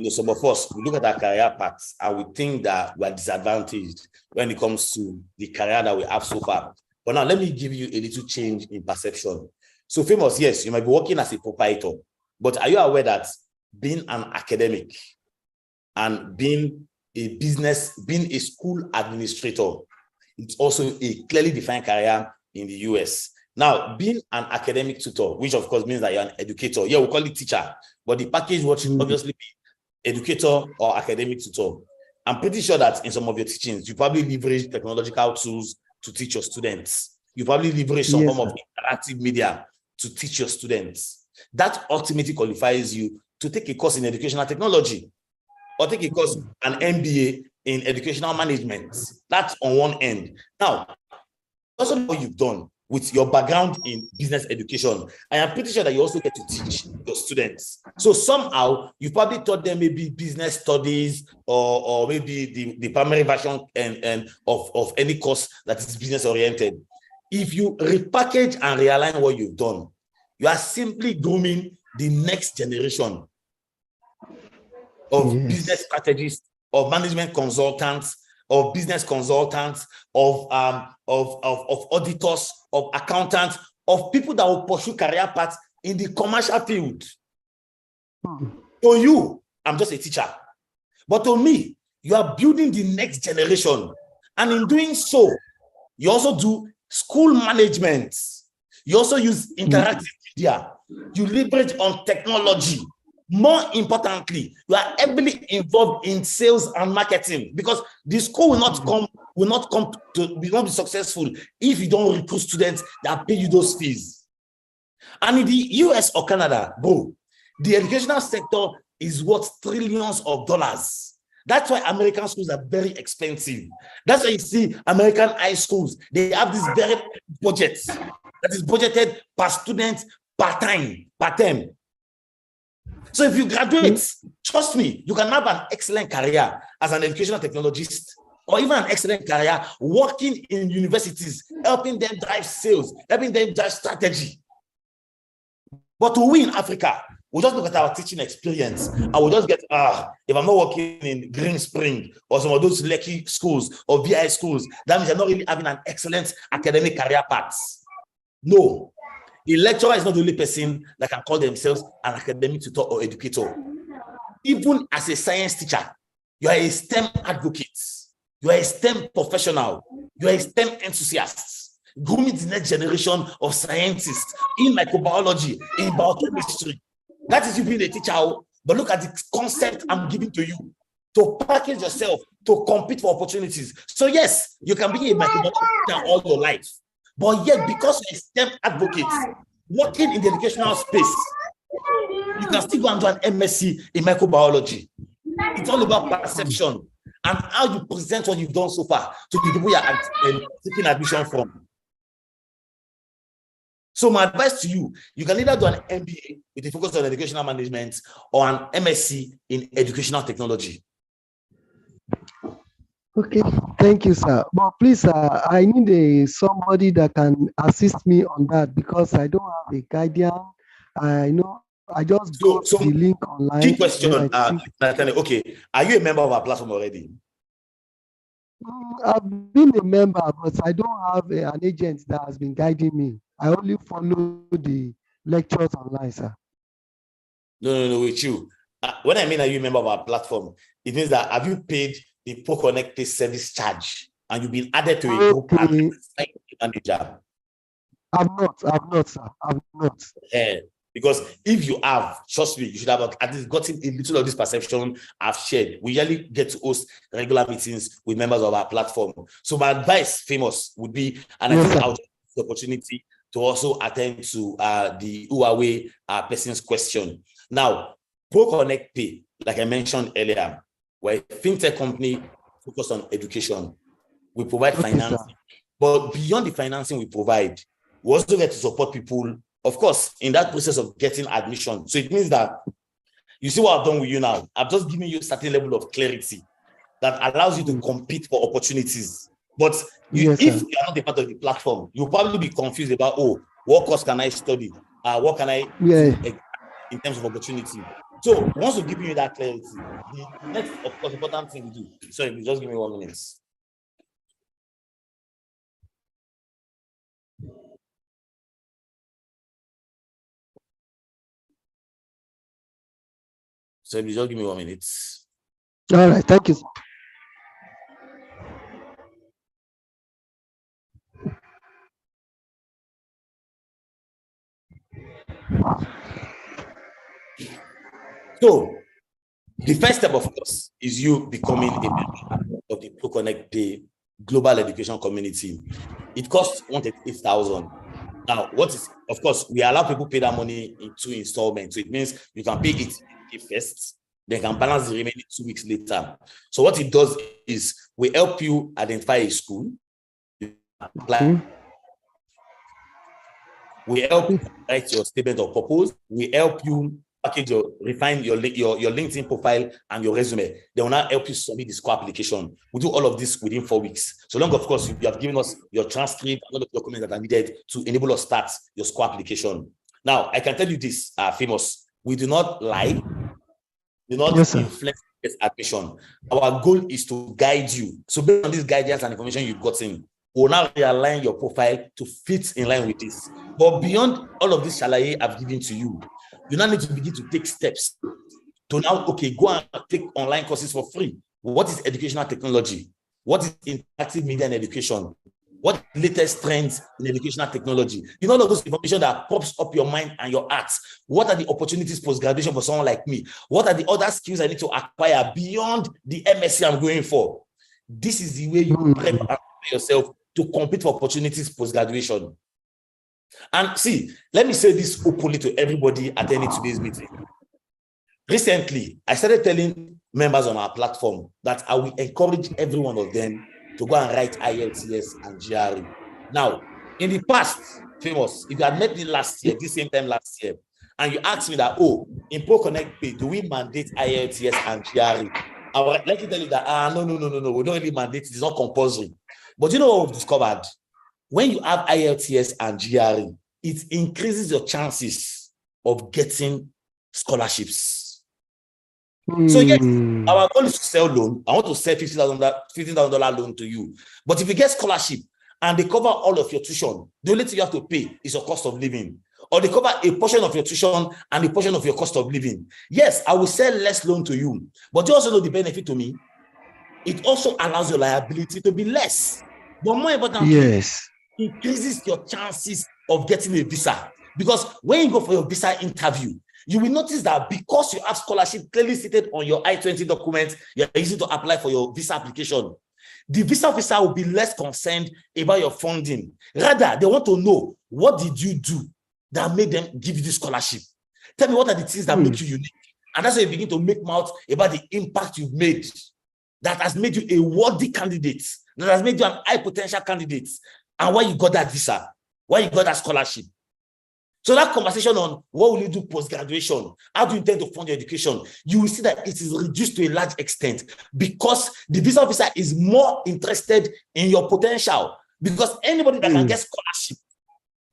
S2: some of us, we look at our career paths and we think that we're disadvantaged when it comes to the career that we have so far. But now let me give you a little change in perception. So Famous, yes, you might be working as a proprietor, but are you aware that being an academic and being a school administrator, it's also a clearly defined career in the US. Now, being an academic tutor, which of course means that you're an educator, yeah, we'll call it teacher, but the package would obviously be educator or academic tutor. I'm pretty sure that in some of your teachings, you probably leverage technological tools to teach your students. You probably leverage some form of interactive media to teach your students. That ultimately qualifies you to take a course in educational technology or take a course, an MBA in educational management. That's on one end. Now, also what you've done with your background in business education, I am pretty sure that you also get to teach your students. So somehow you probably taught them maybe business studies or maybe the primary version of any course that is business oriented. If you repackage and realign what you've done, you are simply grooming the next generation of business strategists, of management consultants, of business consultants, of auditors, of accountants, of people that will pursue career paths in the commercial field. To you, I'm just a teacher. But to me, you are building the next generation. And in doing so, you also do school management. You also use interactive media. You leverage on technology. More importantly, you are heavily involved in sales and marketing, because the school will not be successful if you don't recruit students that pay you those fees. And in the US or Canada, bro, the educational sector is worth trillions of dollars. That's why American schools are very expensive. That's why you see American high schools, they have this very budget that is budgeted per student, per term. So if you graduate, trust me, you can have an excellent career as an educational technologist, or even an excellent career working in universities, helping them drive sales, helping them drive strategy. But to we in Africa, we just look at our teaching experience and we just get, if I'm not working in Green Spring or some of those Lekki schools or VI schools, that means you're not really having an excellent academic career path. No. The lecturer is not the only person that can call themselves an academic tutor or educator. Even as a science teacher, you are a STEM advocate. You are a STEM professional. You are a STEM enthusiast. Grooming the next generation of scientists in microbiology, in biochemistry. That is you being a teacher. But look at the concept I'm giving to you to package yourself, to compete for opportunities. So yes, you can be a microbiology teacher all your life. But yet, because you're a STEM advocate, working in the educational space, you can still go and do an MSc in microbiology. It's all about perception and how you present what you've done so far to the people you are seeking admission from. So my advice to you, you can either do an MBA with a focus on educational management or an MSc in educational technology.
S4: Okay, thank you, sir. But please, I need somebody that can assist me on that because I don't have a guardian. I know I just got the link online.
S2: Key question, okay, are you a member of our platform already?
S4: I've been a member, but I don't have an agent that has been guiding me. I only follow the lectures online, sir.
S2: No, with you. When I mean are you a member of our platform, it means that have you paid the ProconnectPAY service charge and you've been added to a group as a manager?
S4: I've not, sir. I've not.
S2: Because if you have, trust me, you should have at least gotten a little of this perception I've shared. We usually get to host regular meetings with members of our platform. So my advice, Famous, would be, and I think I'll take the opportunity to also attend to the Huawei person's question. Now, ProconnectPAY, like I mentioned earlier, we're a fintech company focused on education. We provide financing, but beyond the financing we provide, we also get to support people, of course, in that process of getting admission. So it means that you see what I've done with you now. I've just given you a certain level of clarity that allows you to compete for opportunities. But if you are not a part of the platform, you'll probably be confused about, oh, what course can I study? What can I do in terms of opportunity? So once we give you that clarity, the next, of course, important thing we do. Sorry, just give me 1 minute. So just give me 1 minute.
S4: All right, thank you.
S2: So the first step, of course, is you becoming a member of the ProconnectPAY global education community. It costs 138,000. Now, what is, of course, we allow people to pay that money in 2 installments. So it means you can pay it first, then can balance the remaining 2 weeks later. So what it does is we help you identify a school. We help you write your statement of purpose. We help you package refine your LinkedIn profile and your resume. They will now help you submit the school application. We do all of this within 4 weeks. So long, of course, you have given us your transcript and all the documents that are needed to enable us to start your school application. Now, I can tell you this, Famous. We do not lie. Do not influence this admission. Our goal is to guide you. So based on these guidance and information you've gotten, we'll now realign your profile to fit in line with this. But beyond all of this shalaye I've given to you, you now need to begin to take steps to now, okay, go and take online courses for free. What is educational technology? What is interactive media and education? What are the latest trends in educational technology? You know, all of those information that pops up your mind and your heart. What are the opportunities post-graduation for someone like me? What are the other skills I need to acquire beyond the MSc I'm going for? This is the way you prepare yourself to compete for opportunities post-graduation. And see, let me say this openly to everybody attending today's meeting. Recently, I started telling members on our platform that I will encourage every one of them to go and write IELTS and GRE. Now, in the past, Famous, if you had met me last year, this same time last year, and you asked me that, oh, in ProconnectPAY, do we mandate IELTS and GRE? I would like to tell you that, no, we don't really mandate it. It's not compulsory. But you know what we've discovered? When you have IELTS and GRE, it increases your chances of getting scholarships. So yes, our goal is to sell loan. I want to sell $15,000 loan to you. But if you get scholarship and they cover all of your tuition, the only thing you have to pay is your cost of living. or they cover a portion of your tuition and a portion of your cost of living. Yes, I will sell less loan to you, but you also know the benefit to me. It also allows your liability to be less. But more importantly,
S4: Yes.
S2: it increases your chances of getting a visa. Because when you go for your visa interview, you will notice that because you have scholarship clearly stated on your I-20 document, you're easy to apply for your visa application. The visa officer will be less concerned about your funding. Rather, they want to know, what did you do that made them give you this scholarship? Tell me, what are the things that make you unique? And that's why you begin to make mouth about the impact you've made that has made you a worthy candidate, that has made you an high potential candidate, and why you got that visa, why you got that scholarship. So that conversation on what will you do post-graduation, how do you intend to fund your education, you will see that it is reduced to a large extent because the visa officer is more interested in your potential, because anybody that can get scholarship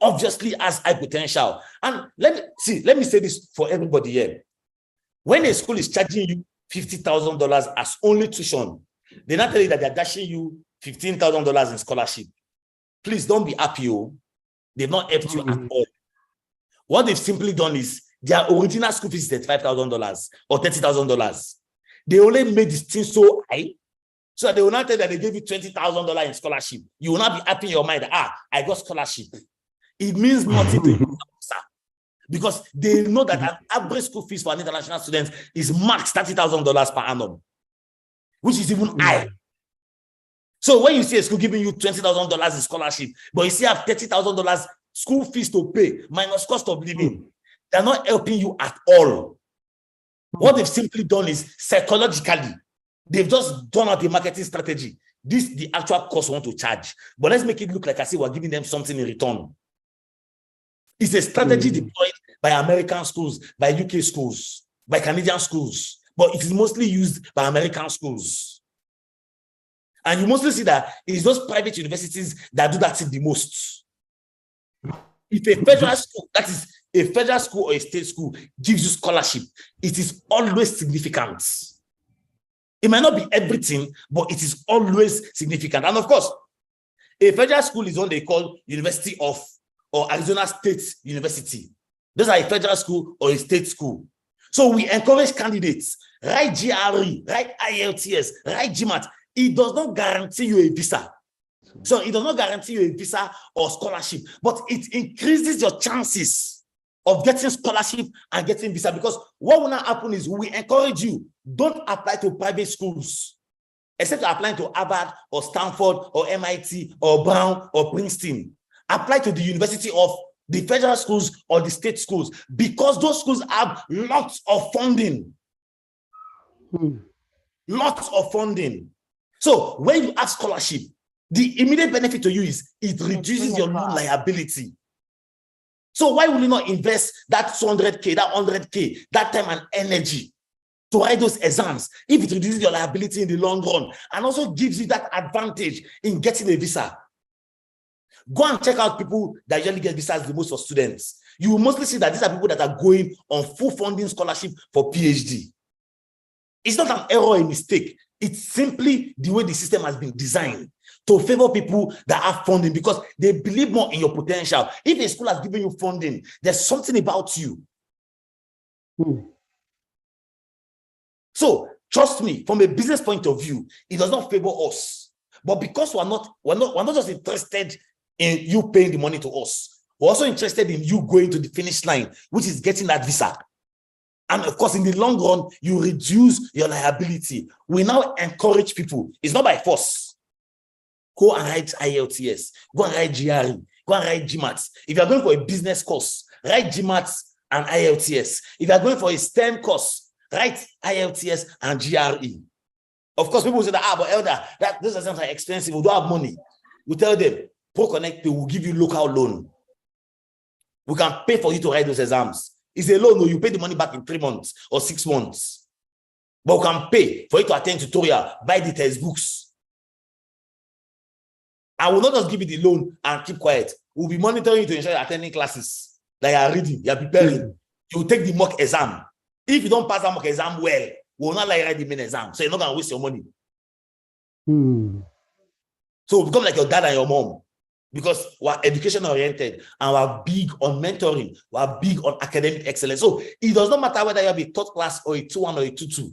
S2: obviously has high potential. And let me say this for everybody here. When a school is charging you $50,000 as only tuition, they not tell you that they're dashing you $15,000 in scholarship. Please don't be happy. They've not helped you at all. What they've simply done is their original school fees is $35,000 or $30,000. They only made this thing so high so that they will not tell that they gave you $20,000 in scholarship. You will not be happy in your mind that, I got scholarship. It means nothing to you, because they know that an average school fees for an international student is max $30,000 per annum, which is even high. So when you see a school giving you $20,000 in scholarship, but you still have $30,000 school fees to pay minus cost of living, they're not helping you at all. What they've simply done is psychologically, they've just done out a marketing strategy. This is the actual cost we want to charge, but let's make it look like I see we're giving them something in return. It's a strategy deployed by American schools, by UK schools, by Canadian schools, but it is mostly used by American schools. And you mostly see that it's those private universities that do that thing the most. If a federal school, that is a federal school or a state school, gives you scholarship, it is always significant. It might not be everything, but it is always significant. And of course, a federal school is what they call University of or Arizona State University. Those are a federal school or a state school. So we encourage candidates, write GRE, write IELTS, write GMAT. It does not guarantee you a visa. So it does not guarantee you a visa or scholarship, but it increases your chances of getting scholarship and getting visa, because what will not happen is we encourage you, don't apply to private schools, except you're applying to Harvard or Stanford or MIT or Brown or Princeton. Apply to the University of the federal schools or the state schools, because those schools have lots of funding. Lots of funding. So when you have scholarship, the immediate benefit to you is it reduces your loan liability. So why will you not invest that 200K, that 100K, that time and energy to write those exams if it reduces your liability in the long run and also gives you that advantage in getting a visa? Go and check out people that usually get visas the most for students. You will mostly see that these are people that are going on full funding scholarship for PhD. It's not an error or a mistake. It's simply the way the system has been designed to favor people that have funding, because they believe more in your potential. If a school has given you funding, there's something about you. So trust me, from a business point of view, it does not favor us. But because we're not just interested in you paying the money to us, we're also interested in you going to the finish line, which is getting that visa. And of course, in the long run, you reduce your liability. We now encourage people. It's not by force. Go and write IELTS. Go and write GRE. Go and write GMAT. If you're going for a business course, write GMAT and IELTS. If you're going for a STEM course, write IELTS and GRE. Of course, people say that, but elder, those exams are expensive. We don't have money. We tell them, ProconnectPAY will give you local loan. We can pay for you to write those exams. It's a loan, you pay the money back in 3 months or 6 months. But we can pay for you to attend tutorial, buy the textbooks. I will not just give you the loan and keep quiet. We'll be monitoring you to ensure you're attending classes, that you are reading, you're preparing. You will take the mock exam. If you don't pass that mock exam well, we will not let you write the main exam. So you're not going to waste your money. So become like your dad and your mom. because we're education oriented and we're big on mentoring. We're big on academic excellence. So it does not matter whether you have a third class or a 2-1 or a 2-2.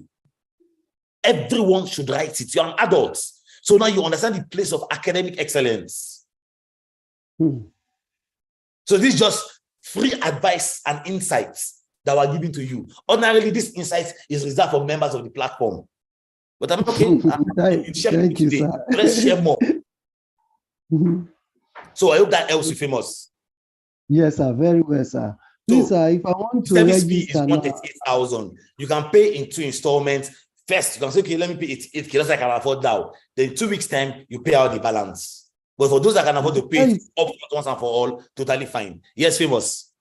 S2: Everyone should write it. You're an adult. So now you understand the place of academic excellence. So this is just free advice and insights that we're giving to you. Ordinarily, this insight is reserved for members of the platform. But I'm okay.
S4: Thank you, sir.
S2: Let's share more. So I hope that helps you, Famous.
S4: Yes, sir. Very well, sir. Please, sir, if I want to
S2: service fee is
S4: register
S2: 138,000. You can pay in 2 installments. First, you can say, okay, let me pay it just like I can afford now. Then 2 weeks time, you pay out the balance. But for those that can afford to pay it up once and for all, totally fine. Yes, Famous.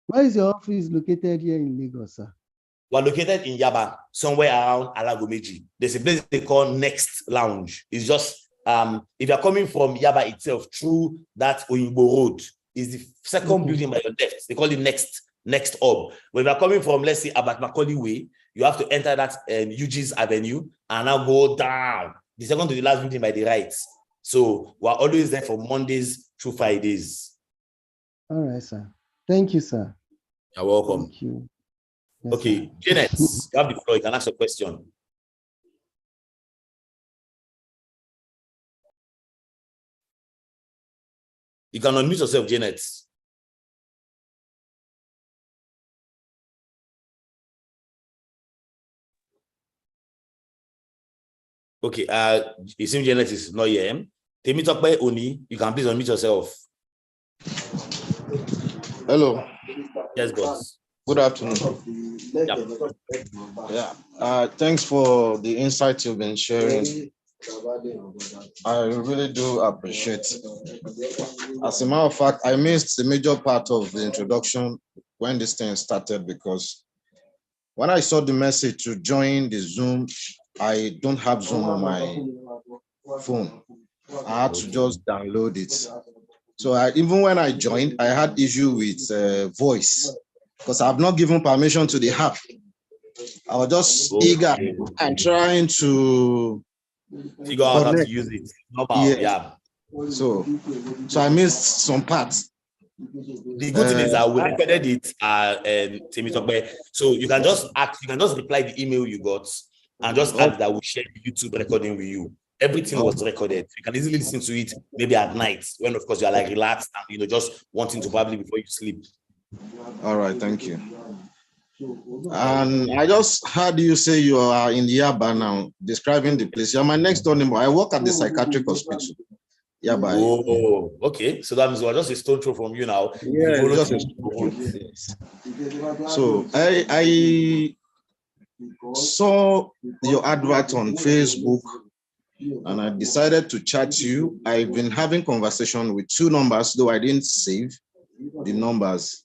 S4: Where is your office located here in Lagos, sir?
S2: We're located in Yaba, somewhere around Alagomeji. There's a place they call Next Lounge. It's just if you're coming from Yaba itself through that Oyinbo Road, is the second building by your left. They call it Next Hub. When you're coming from, let's say, Abat Macaulay Way, you have to enter that UG's Avenue and now go down. The second to the last building by the right. So we're always there for Mondays through Fridays.
S4: All right, sir. Thank you, sir.
S2: You're welcome.
S4: Thank you. Yes,
S2: okay,
S4: sir.
S2: Janet, you have the floor. You can ask a question. You can unmute yourself, Janet. Okay, it seems Janet is not here. Temitope Oni, you can please unmute yourself.
S5: Hello.
S2: Yes, boss.
S5: Good afternoon. Yeah. Thanks for the insight you've been sharing. I really do appreciate it. As a matter of fact, I missed the major part of the introduction when this thing started, because when I saw the message to join the Zoom, I don't have Zoom on my phone. I had to just download it. So even when I joined, I had issue with voice, because I've not given permission to the app. I was just eager and trying to
S2: figure out how to use it. Yeah.
S5: So I missed some parts.
S2: The good thing is that we recorded it, so you can just reply the email you got and just add that we share the YouTube recording with you. Everything was recorded. You can easily listen to it maybe at night when, of course, you're like relaxed and just wanting to probably before you sleep.
S5: All right, thank you. And I just heard you say you are in Yaba now, describing the place. You're my next door neighbor. I work at the psychiatric hospital. Yaba.
S2: Oh, okay. So that means we're just a stone throw from you now.
S5: Yeah, just a stone throw. Yes. So I saw your advert on Facebook, and I decided to chat you. I've been having conversation with 2 numbers, though I didn't save the numbers.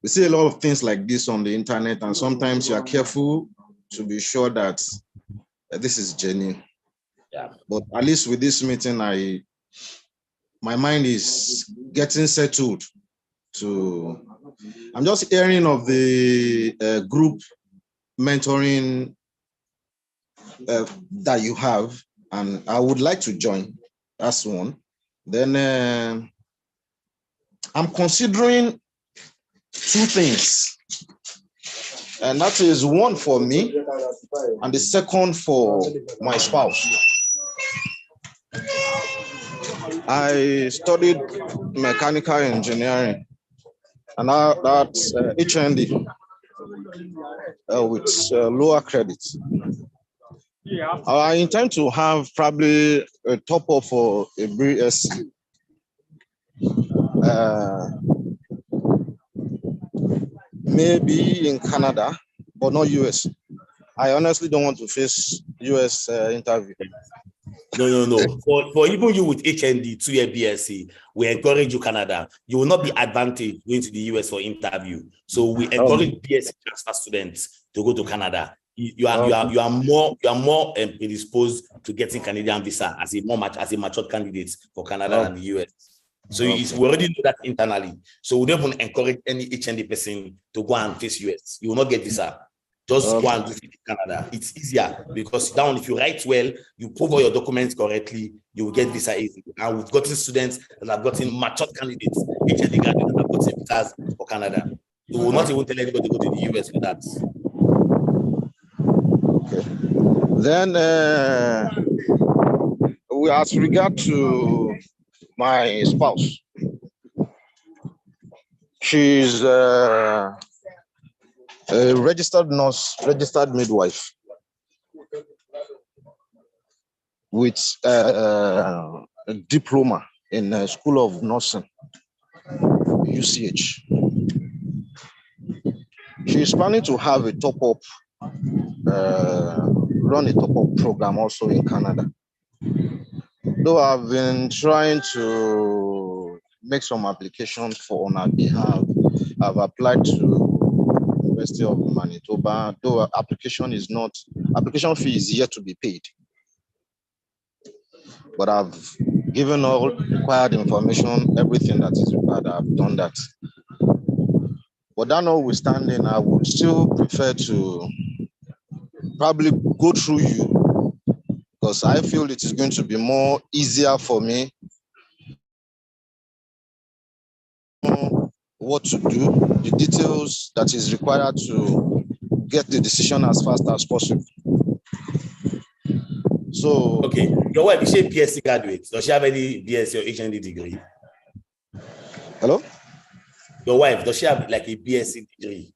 S5: We see a lot of things like this on the internet, and sometimes you are careful to be sure that this is genuine.
S2: Yeah.
S5: But at least with this meeting, my mind is getting settled. I'm just hearing of the group mentoring that you have, and I would like to join. That's one. Then I'm considering 2 things, and that is one for me and the second for my spouse. I studied mechanical engineering, and that's HND with lower credits. I intend to have probably a top-up for a BSc. Maybe in Canada, but not US. I honestly don't want to face US interview.
S2: No. For even you with HND 2-year BSc, we encourage you Canada. You will not be advantaged going to the US for interview. So we encourage BSc transfer students to go to Canada. You are more predisposed to getting Canadian visa as a matured candidate for Canada and the US. So we already know that internally. So we don't even encourage any HND person to go and face US. You will not get visa. Just go and do it in Canada. It's easier because down, if you write well, you prove all your documents correctly, you will get visa easy. And we've gotten students that have gotten matured candidates, HND graduates that have gotten visas for Canada. We will not even tell anybody to go to the US for that.
S5: Okay. Then, as regard to my spouse, she's a registered nurse, registered midwife with a diploma in School of Nursing, UCH. She is planning to have a top-up, run a top-up program also in Canada. Though I've been trying to make some applications on her behalf. I've applied to University of Manitoba, though application fee is yet to be paid. But I've given all required information, everything that is required, I've done that. But that notwithstanding, I would still prefer to probably go through you, because I feel it is going to be more easier for me what to do, the details that is required to get the decision as fast as possible. So,
S2: okay, your wife, is she a BSc graduate? Does she have any BSc or HND degree?
S5: hello?
S2: Your wife, does she have like a BSc degree?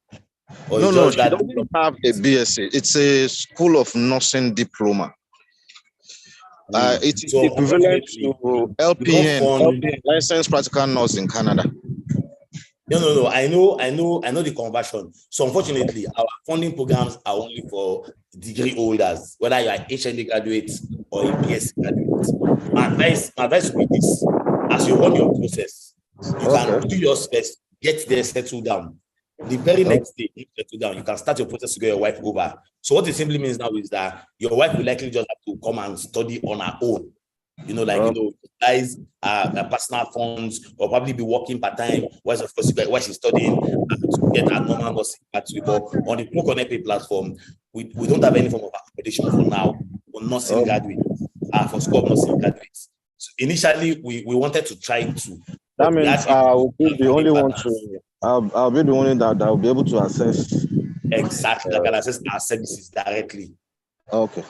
S2: Or
S5: No,
S2: just
S5: she
S2: that
S5: doesn't have a BSc. It's a School of Nursing diploma. It is
S2: so
S5: equivalent to LPN, licensed practical nurse in Canada.
S2: No. I know the conversion. So unfortunately, our funding programs are only for degree holders, whether you are HND graduate or a BSc graduate. My advice will be this: as you run your process, you can do your best, get there, settle down. The very next day, you settle down, you can start your process to get your wife over. So what it simply means now is that your wife will likely just have to come and study on her own. Guys, personal funds, or probably be working part-time, while of course she's studying to get a normal nursing pathway. But on the ProconnectPAY platform, we don't have any form of accommodation for now for nursing graduates, for school of nursing graduates. So initially, we wanted to try to.
S5: That means I will be the only one to. I'll be the only that will be able to access.
S2: Exactly, that can access our services directly.
S5: Okay.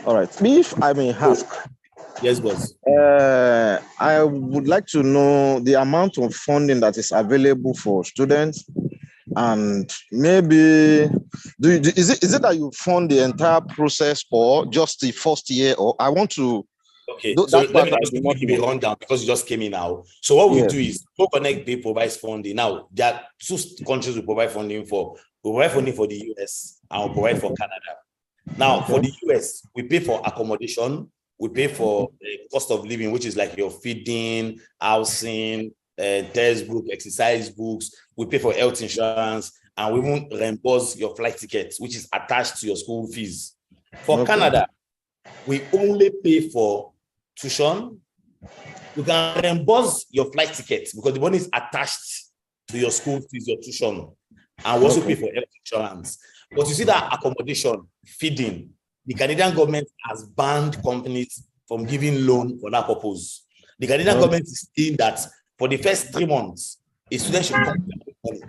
S5: All right. If I may ask.
S2: Yes, boss.
S5: I would like to know the amount of funding that is available for students, and maybe is it that you fund the entire process or just the first year? Or I want to.
S2: Okay, so let me just give you a rundown because you just came in now. So what we do is ProconnectPAY provides funding. Now there are two countries we provide funding for. We provide funding for the US and we provide for Canada. Now for the US, we pay for accommodation. We pay for the cost of living, which is like your feeding, housing, textbook, exercise books. We pay for health insurance, and we won't reimburse your flight tickets, which is attached to your school fees. For Canada, we only pay for tuition. You can reimburse your flight tickets because the money is attached to your school fees, your tuition, and we also pay for health insurance. But you see that accommodation, feeding, the Canadian government has banned companies from giving loan for that purpose. The Canadian government is saying that for the first 3 months, a student should come with money.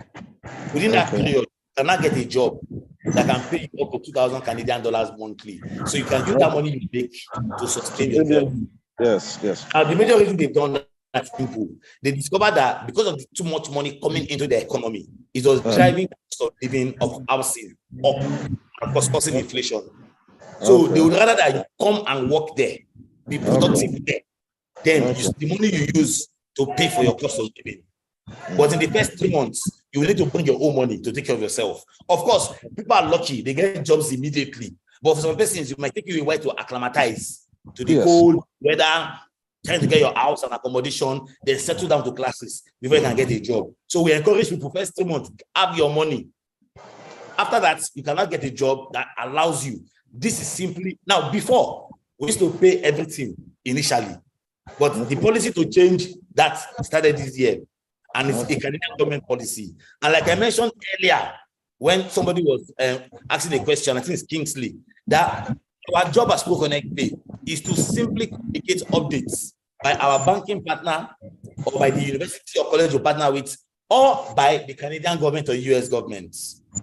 S2: Within that period, you cannot get a job that can pay you up to 2,000 Canadian dollars monthly. So you can use that money you make to sustain yourself.
S5: Yes.
S2: Now, the major reason they've done that simple, they discovered that because of the too much money coming into the economy, it was driving the cost of living of housing up and causing inflation. So they would rather that you come and work there, be productive there, then the money you use to pay for your cost of living. But in the first 3 months, you will need to bring your own money to take care of yourself. Of course, people are lucky, they get jobs immediately. But for some persons, it might take you a while to acclimatize to the cold weather, trying to get your house and accommodation, then settle down to classes before you can get a job. So we encourage people, first 3 months, have your money. After that, you cannot get a job that allows you. This is simply, now before, we used to pay everything initially, but the policy to change that started this year, and it's a Canadian government policy. And like I mentioned earlier, when somebody was asking a question, I think it's Kingsley, that our job as ProconnectPAY is to simply communicate updates by our banking partner or by the university or college you partner with, or by the Canadian government or US government.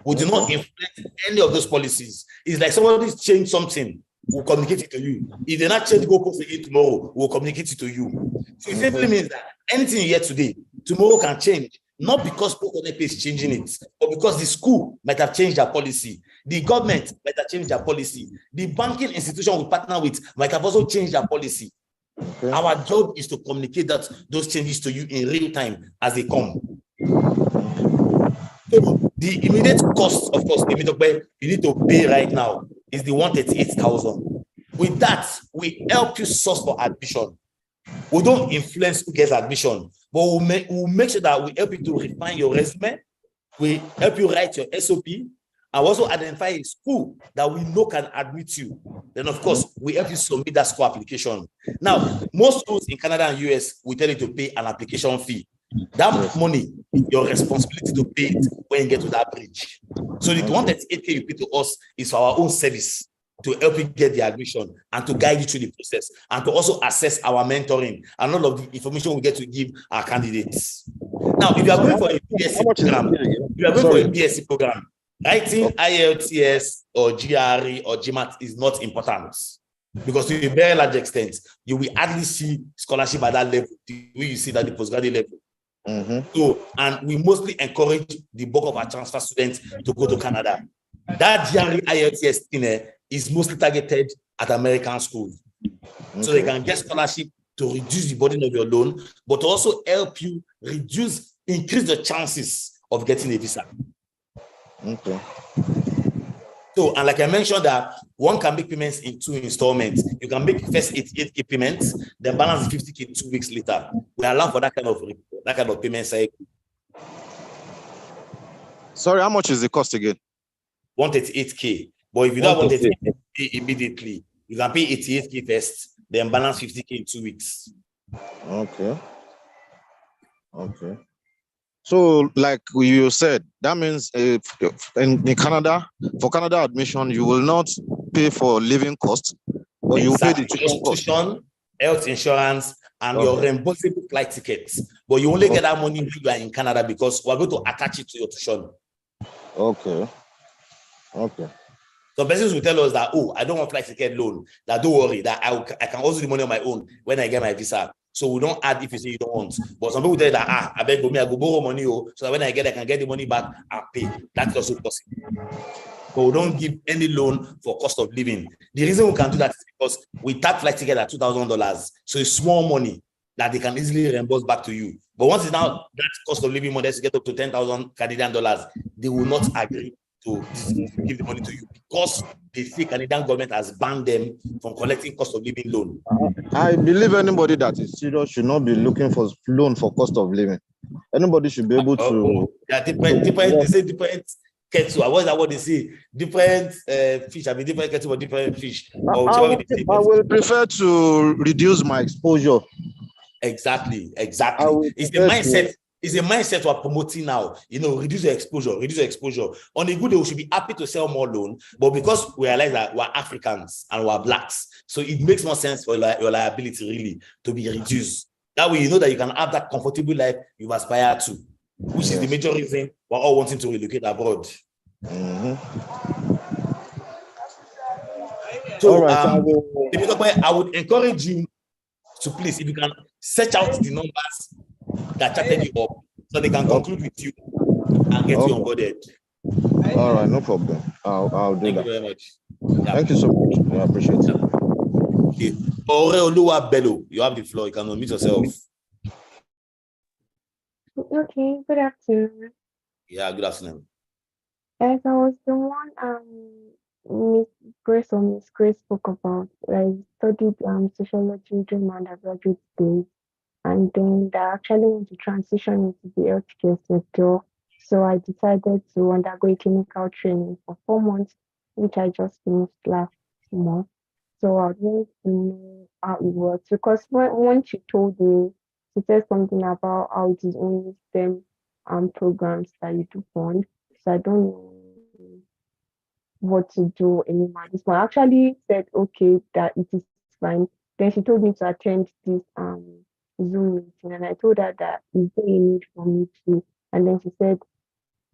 S2: We do not influence any of those policies. It's like somebody's changed something, we'll communicate it to you. If they not change goalposts again tomorrow, we'll communicate it to you. So it simply means that anything you hear today, tomorrow can change. Not because ProconnectPAY is changing it, but because the school might have changed their policy. The government might have changed their policy. The banking institution we partner with might have also changed their policy. Okay. Our job is to communicate those changes to you in real time as they come. So the immediate cost, of course, you need to pay right now is the 138,000. With that, we help you source for admission. We don't influence who gets admission, but we'll make sure that we help you to refine your resume. We help you write your SOP, and also identify a school that we know can admit you. Then, of course, we help you submit that school application. Now, most schools in Canada and US, we tell you to pay an application fee. That money is your responsibility to pay it when you get to that bridge. So the 138K you pay to us is for our own service, to help you get the admission and to guide you through the process, and to also assess our mentoring and all of the information we get to give our candidates. Now, if you are going for a BSc program, writing IELTS or GRE or GMAT is not important, because to a very large extent, you will hardly see scholarship at that level, the way you see that the postgraduate level. So, and we mostly encourage the bulk of our transfer students to go to Canada. That GRE IELTS thing is mostly targeted at American schools. So they can get scholarship to reduce the burden of your loan, but also help you increase the chances of getting a visa. Okay. So, and like I mentioned, that one can make payments in 2 installments. You can make first 88K payments, then balance 50K 2 weeks later. We allow for that kind of payment cycle.
S5: Sorry, how much is the cost again?
S2: 138K. But if you don't want to pay immediately, you can pay 88K first, then balance 50K in 2 weeks.
S5: Okay. Okay. So, like you said, that means in Canada, for Canada admission, you will not pay for living costs, but you will pay the
S2: tuition, health insurance, and your reimbursable flight tickets. But you only get that money when you are in Canada, because we're going to attach it to your tuition.
S5: Okay. Okay.
S2: So persons will tell us that, oh, I don't want flight ticket loan. That don't worry, that I can also do the money on my own when I get my visa. So we don't add if you say you don't want. But some people tell you that, I beg me, I go borrow money, so that when I can get the money back and pay. That's also possible. But we don't give any loan for cost of living. The reason we can do that is because we tag flight ticket at $2,000. So it's small money that they can easily reimburse back to you. But once it's now that cost of living money to get up to 10,000 Canadian dollars, they will not agree to give the money to you, because they say Canadian government has banned them from collecting cost of living loan.
S5: I believe anybody that is serious should not be looking for loan for cost of living. Anybody should be able to.
S2: Yeah, different. They say different kettle. What is that? What they say? Different fish. I mean, different kettle for different fish.
S5: I will prefer to reduce my exposure.
S2: Exactly. It's the mindset. It's a mindset we're promoting now. Reduce your exposure. On a good day, we should be happy to sell more loan, but because we realize that we're Africans and we're blacks, so it makes more sense for your liability really to be reduced. That way, you know that you can have that comfortable life you've aspired to, which is the major reason we're all wanting to relocate abroad. So, I would encourage you to please, if you can, search out the numbers that chatted you up, so they can conclude with you and get you onboarded.
S5: All right, no problem. I'll do that.
S2: Thank you very much.
S5: Yeah. Thank you so much. I appreciate it.
S2: Okay. Oreoluwa Bello, you have the floor. You can unmute yourself.
S6: Okay, good afternoon.
S2: Yeah, good afternoon.
S6: As I was the one Miss Grace spoke about, I studied sociology during my undergraduate days, and then I actually want to transition into the healthcare sector. So I decided to undergo a clinical training for 4 months, which I just finished last month. So I want to know how it works, because once you told me, she said something about how it is only STEM programs that you do fund. So I don't know what to do anymore. This one actually said, okay, that it is fine. Then she told me to attend this Zoom meeting, and I told her that is there a need for me to? And then she said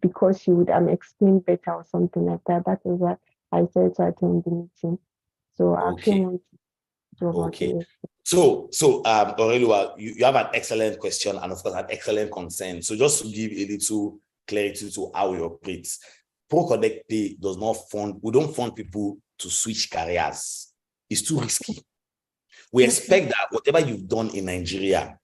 S6: because she would explain better or something like that. That is what I said to attend the meeting. So I actually
S2: Okay.
S6: want to do about
S2: Okay.
S6: it.
S2: So Aurelua, you have an excellent question and of course an excellent concern. So just to give a little clarity to how we operate, ProconnectPAY does not fund, we don't fund people to switch careers. It's too risky. We expect that whatever you've done in Nigeria,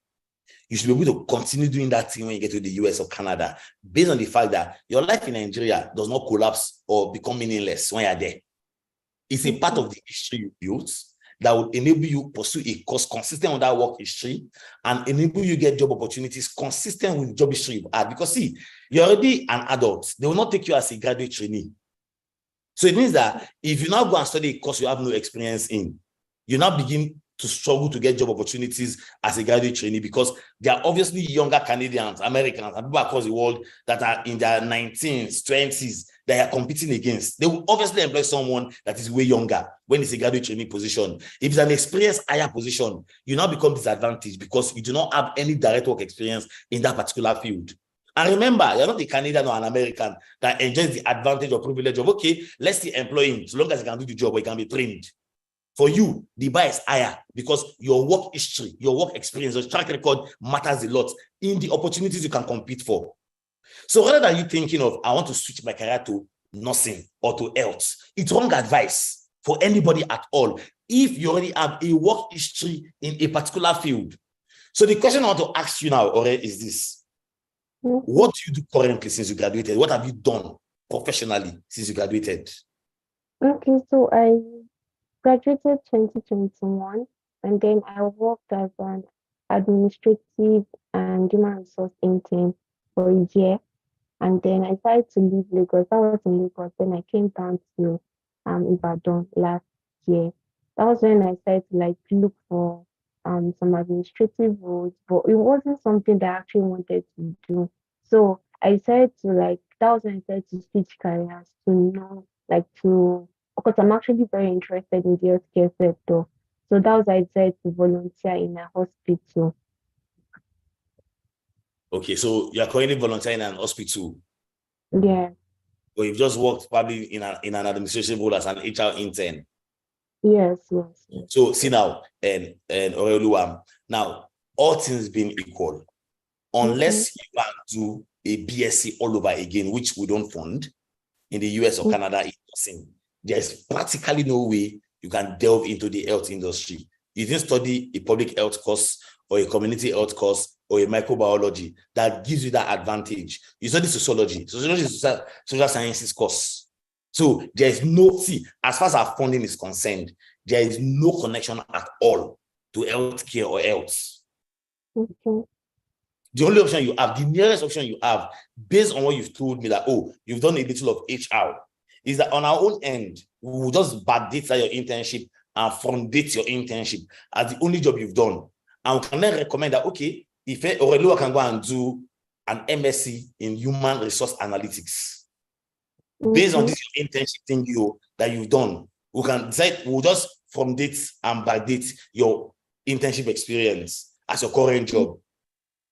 S2: you should be able to continue doing that thing when you get to the US or Canada, based on the fact that your life in Nigeria does not collapse or become meaningless when you're there. It's a part of the history you built that will enable you pursue a course consistent with that work history and enable you get job opportunities consistent with the job history you've had. Because see, you're already an adult. They will not take you as a graduate trainee. So it means that if you now go and study a course you have no experience in, you now begin to struggle to get job opportunities as a graduate trainee because there are obviously younger Canadians, Americans, and people across the world that are in their 19s, 20s, they are competing against. They will obviously employ someone that is way younger when it's a graduate trainee position. If it's an experienced higher position, you now become disadvantaged because you do not have any direct work experience in that particular field. And remember, you're not a Canadian or an American that enjoys the advantage or privilege of, okay, let's still employ him so long as he can do the job or he can be trained. For you, the bar is higher because your work history, your work experience, your track record matters a lot in the opportunities you can compete for. So rather than you thinking of, I want to switch my career to nursing or to health, it's wrong advice for anybody at all if you already have a work history in a particular field. So the question I want to ask you now, Ore, is this. What do you do currently since you graduated? What have you done professionally since you graduated?
S6: Okay, so I graduated 2021, and then I worked as an administrative and human resource intern for a year. And then I decided to leave Lagos. I was in Lagos. Then I came down to Ibadan last year. That was when I started to like look for some administrative roles, but it wasn't something that I actually wanted to do. So I decided to like that was when I started to switch careers to know like to because I'm actually very interested in the healthcare sector. So that was I decided to volunteer in a hospital.
S2: Okay, so you're currently volunteering in an hospital.
S6: Yeah.
S2: Or you've just worked probably in an administration role as an HR intern.
S6: Yes.
S2: So see now, and Oreoluwa, now all things being equal, unless you can do a BSc all over again, which we don't fund in the US or Canada, there's practically no way you can delve into the health industry. You didn't study a public health course or a community health course or a microbiology that gives you that advantage. You study sociology. Sociology is a social sciences course. So there is no, as far as our funding is concerned, there is no connection at all to healthcare or health.
S6: Okay.
S2: The only option you have, the nearest option you have, based on what you've told me that, oh, you've done a little of HR, is that on our own end, we will just backdate your internship and front-date your internship as the only job you've done. And we can then recommend that, okay, if Aurelua can go and do an MSc in human resource analytics, based on this internship thing that you've done, we can decide, we'll just front-date and backdate your internship experience as your current job.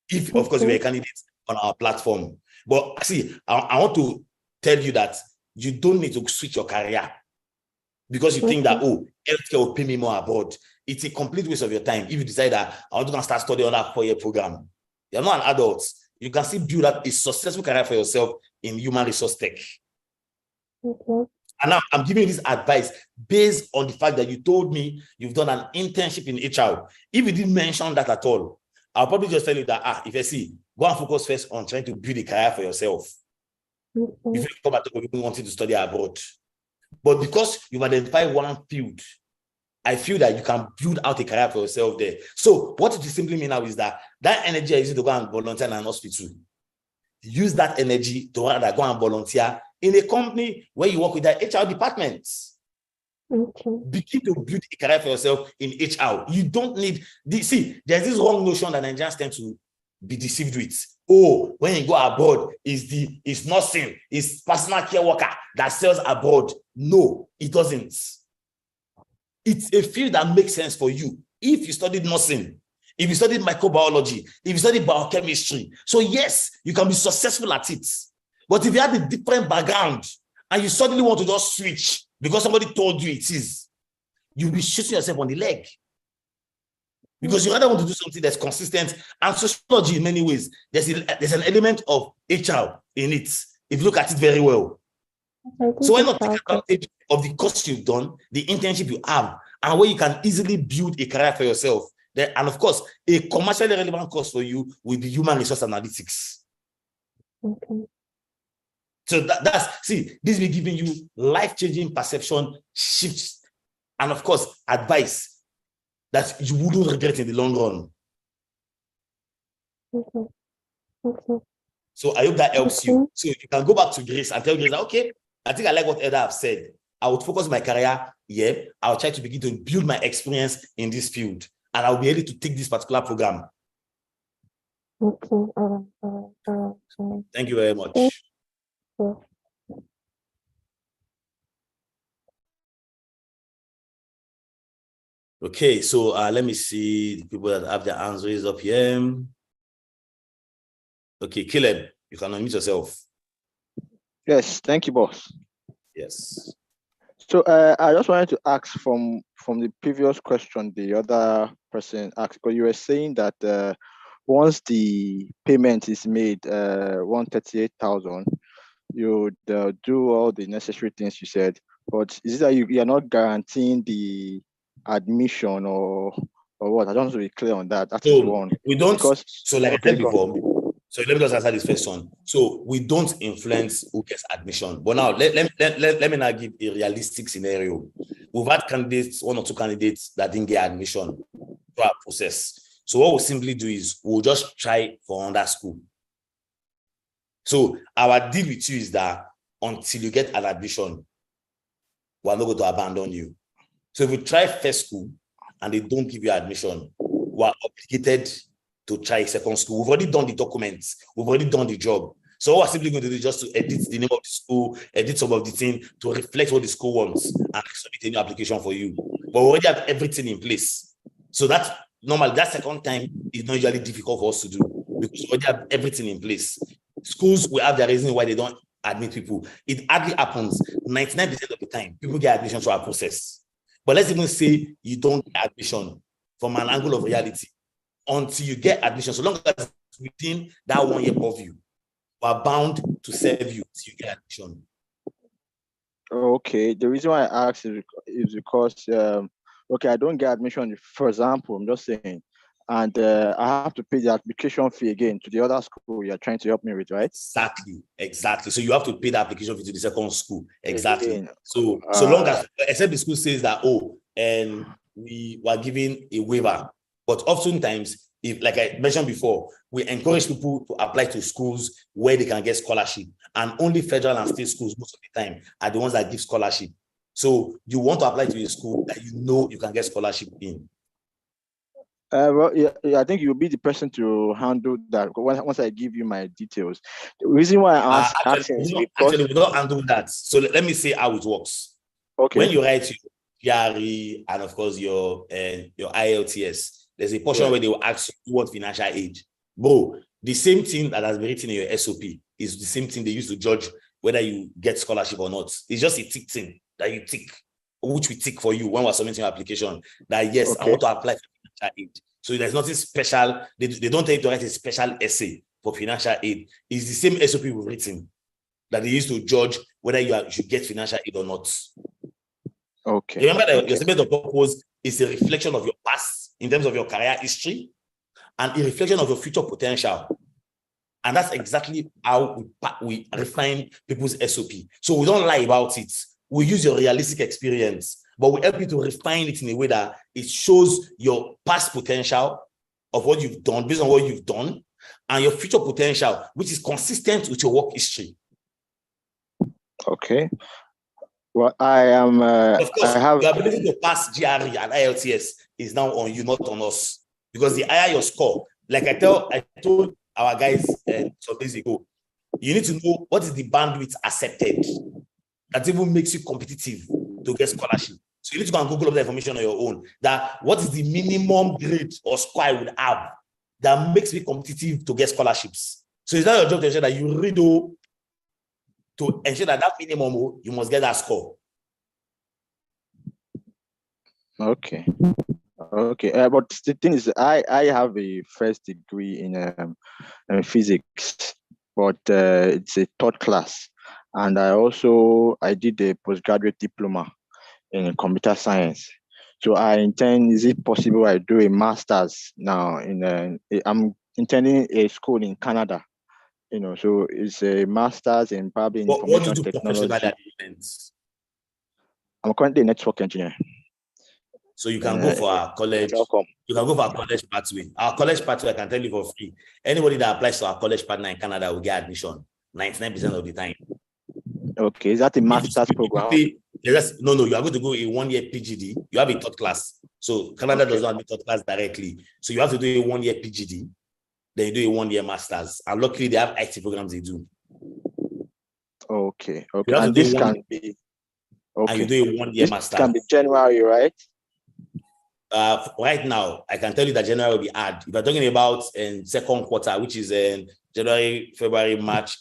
S2: If, of course, you are a candidate on our platform. But see, I want to tell you that you don't need to switch your career because you think that, oh, healthcare will pay me more abroad. It's a complete waste of your time if you decide that I want to start studying on that 4-year program. You're not an adult. You can still build up a successful career for yourself in human resource tech. And now I'm giving you this advice based on the fact that you told me you've done an internship in HR. If you didn't mention that at all, I'll probably just tell you that, if I see, go and focus first on trying to build a career for yourself. If you come at people wanting to study abroad. But because you've identified one field, I feel that you can build out a career for yourself there. So what it simply mean now is that energy is to go and volunteer in an hospital. Use that energy to rather go and volunteer in a company where you work with the HR departments. Begin to build a career for yourself in HR. You don't need, there's this wrong notion that Nigerians tend to be deceived with. oh, when you go abroad, it's nursing, it's personal care worker that sells abroad. No, it doesn't. It's a field that makes sense for you. If you studied nursing, if you studied microbiology, if you studied biochemistry, so yes, you can be successful at it. But if you have a different background and you suddenly want to just switch because somebody told you it is, you'll be shooting yourself on the leg. Because you rather want to do something that's consistent. And sociology, in many ways, there's an element of HR in it, if you look at it very well. So why not take advantage of the course you've done, the internship you have, and where you can easily build a career for yourself. And of course, a commercially relevant course for you will be human resource analytics.
S6: Okay.
S2: So this will be giving you life-changing perception shifts, and of course, advice that you wouldn't regret in the long run.
S6: Okay. Okay.
S2: So I hope that helps you. So if you can go back to Grace and tell Grace, okay, I think I like what Eda have said. I would focus my career here. I'll try to begin to build my experience in this field, and I'll be able to take this particular program.
S6: Okay. All right.
S2: Thank you very much.
S6: Thank you.
S2: Okay, so let me see the people that have their hands raised up here. Okay, Caleb, you can unmute yourself.
S7: Yes, thank you, boss.
S2: Yes.
S7: So I just wanted to ask from the previous question the other person asked, because you were saying that once the payment is made, 138,000, you do all the necessary things you said. But is it that you are not guaranteeing the admission or what? I don't want to be clear on that. That is one.
S2: We don't.
S7: Because,
S2: so like I said before. So let me just answer this first one. So we don't influence who gets admission. But now let me now give a realistic scenario. We've had candidates, one or two candidates that didn't get admission through our process. So what we'll simply do is we'll just try for another school. So our deal with you is that until you get an admission, we're not going to abandon you. So if you try first school and they don't give you admission, we're obligated to try a second school. We've already done the documents. We've already done the job. So what we're simply going to do is just to edit the name of the school, edit some of the things to reflect what the school wants and submit a new application for you. But we already have everything in place. So that's normal. That second time is not usually difficult for us to do because we already have everything in place. Schools will have their reason why they don't admit people. It hardly happens 99% of the time. People get admission to our process. But let's even say you don't get admission from an angle of reality. Until you get admission, so long as it's within that 1 year purview, we are bound to serve you till you get admission.
S7: Okay, the reason why I asked is because okay, I don't get admission, for example, I'm just saying, and I have to pay the application fee again to the other school you're trying to help me with, right?
S2: Exactly. So you have to pay the application fee to the second school. Exactly.
S7: Again.
S2: So long as, except the school says that, and we were giving a waiver. But oftentimes, if, like I mentioned before, we encourage people to apply to schools where they can get scholarship, and only federal and state schools most of the time are the ones that give scholarship. So you want to apply to a school that you know you can get scholarship in.
S7: Well, yeah, I think you'll be the person to handle that once I give you my details. The reason why I ask
S2: actually, we don't handle that. So let me say how it works.
S7: Okay.
S2: When you write your PRE and of course your IELTS, there's a portion where they will ask you what financial aid. Bro, the same thing that has been written in your SOP is the same thing they use to judge whether you get scholarship or not. It's just a tick thing that you tick, which we tick for you when we're submitting your application, that yes, I want to apply for financial aid. So there's nothing special. They don't tell you to write a special essay for financial aid. It's the same SOP we've written that they use to judge whether you should get financial aid or not.
S7: Okay.
S2: Remember that your statement of purpose is a reflection of your past in terms of your career history and a reflection of your future potential. And that's exactly how we refine people's SOP. So we don't lie about it. We use your realistic experience, but we help you to refine it in a way that it shows your past potential of what you've done, based on what you've done, and your future potential, which is consistent with your work history.
S7: Okay. Well, I am.
S2: Of course, your ability to pass GRE and IELTS is now on you, not on us. Because the higher your score, like I told our guys some days ago. You need to know what is the bandwidth accepted that even makes you competitive to get scholarship. So you need to go and Google up the information on your own. That what is the minimum grade or score I would have that makes me competitive to get scholarships. So it's not your job to ensure that you read to ensure that minimum you must get that score.
S7: Okay. Okay, but the thing is, I have a first degree in physics, but it's a third class, and I did a postgraduate diploma in computer science. So I intend, is it possible I do a master's now I'm intending a school in Canada, so it's a master's in probably information technology. I'm currently a network engineer.
S2: So you can go for our college. You can go for our college pathway. Our college pathway, I can tell you for free. Anybody that applies to our college partner in Canada will get admission 99% of the time.
S7: Okay, is that a master's program?
S2: No, you are going to go a 1-year PGD. You have a third class. So Canada does not have a third class directly. So you have to do a 1-year PGD. Then you do a 1-year master's. And luckily, they have IT programs they do.
S7: Okay. And this can be... Okay.
S2: And you do a 1-year master's.
S7: This can be January, right?
S2: Right now, I can tell you that January will be hard. If you're talking about in second quarter, which is in January, February, March,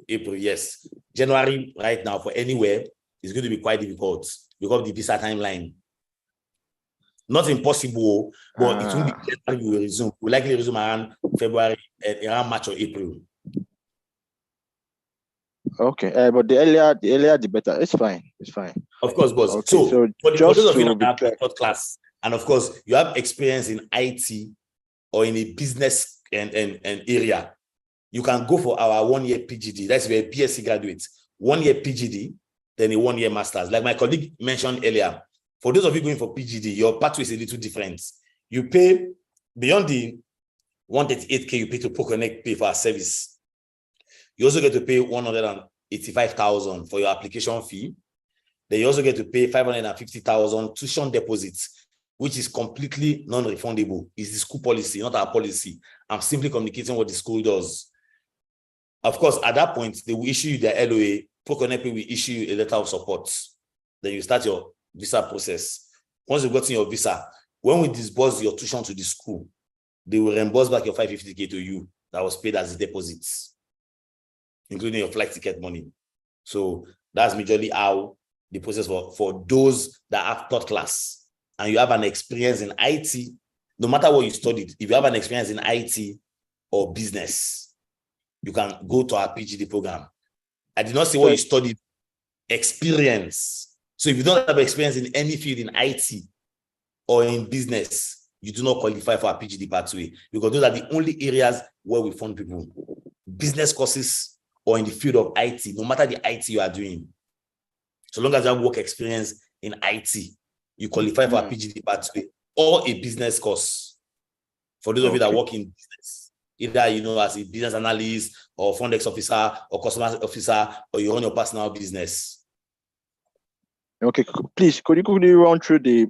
S2: April, yes. January right now for anywhere is going to be quite difficult because of the visa timeline. Not impossible, but it won't be January we will resume. We'll likely resume around February, around March or April.
S7: Okay, but the earlier the better. It's fine.
S2: Of course, boss.
S7: Okay,
S2: so for those of you that have third class, and of course you have experience in IT or in a business and area, you can go for our 1-year PGD. That's where BSc graduates, 1-year PGD, then a 1-year master's. Like my colleague mentioned earlier, for those of you going for PGD, your pathway is a little different. You pay beyond the 138K you pay to ProconnectPAY for our service. You also get to pay 185,000 for your application fee. Then you also get to pay 550,000 tuition deposits, which is completely non-refundable. It's the school policy, not our policy. I'm simply communicating what the school does. Of course, at that point, they will issue you their LOA. ProconnectPAY will issue you a letter of support. Then you start your visa process. Once you've gotten your visa, when we disburse your tuition to the school, they will reimburse back your 550K to you that was paid as deposits, including your flight ticket money. So that's majorly how the process for those that have third class and you have an experience in IT, no matter what you studied, if you have an experience in IT or business, you can go to our PGD program. I did not say what you studied, experience. So if you don't have experience in any field in IT or in business, you do not qualify for our PGD pathway because those are the only areas where we fund people. Business courses or in the field of IT, no matter the IT you are doing. So long as you have work experience in IT, you qualify for a PGD pathway or a business course. For those of you that work in business, either as a business analyst or front desk officer or customer officer, or you run your personal business.
S7: Okay, please, could you run through the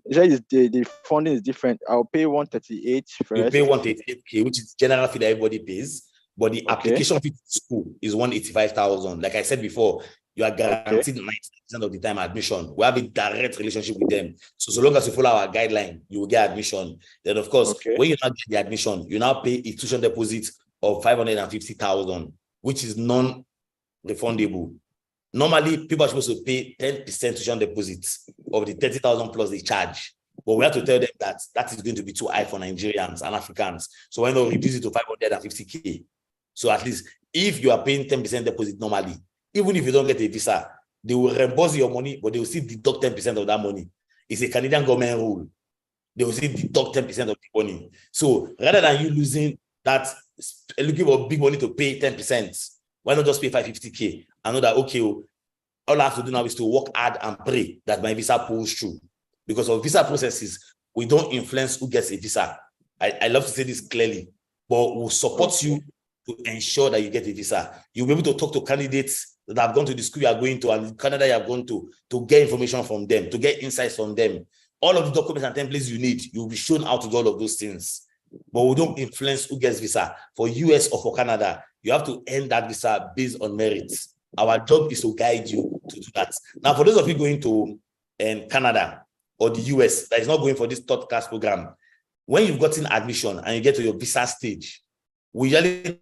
S7: funding is different? I'll pay 138 first.
S2: You pay 138K, which is general fee that everybody pays, but the application fee to school is 185,000. Like I said before, you are guaranteed 90% of the time admission. We have a direct relationship with them. So long as you follow our guideline, you will get admission. Then, of course, when you now get the admission, you now pay a tuition deposit of 550,000, which is non-refundable. Normally, people are supposed to pay 10% tuition deposits of the 30,000 plus they charge. But we have to tell them that is going to be too high for Nigerians and Africans. So why not reduce it to 550K? So at least if you are paying 10% deposit normally, even if you don't get a visa, they will reimburse your money, but they will still deduct 10% of that money. It's a Canadian government rule. They will still deduct 10% of the money. So rather than you losing that, looking for big money to pay 10%, why not just pay 550K? I know that, okay, all I have to do now is to work hard and pray that my visa pulls through. Because of visa processes, we don't influence who gets a visa. I love to say this clearly, but we'll support you to ensure that you get a visa. You'll be able to talk to candidates that have gone to the school you are going to and Canada you have gone to get information from them, to get insights from them. All of the documents and templates you need, you'll be shown how to do all of those things. but we don't influence who gets visa. For US or for Canada, you have to earn that visa based on merits. Our job is to guide you to do that. Now, for those of you going to Canada or the US that is not going for this third class program, when you've gotten admission and you get to your visa stage, we usually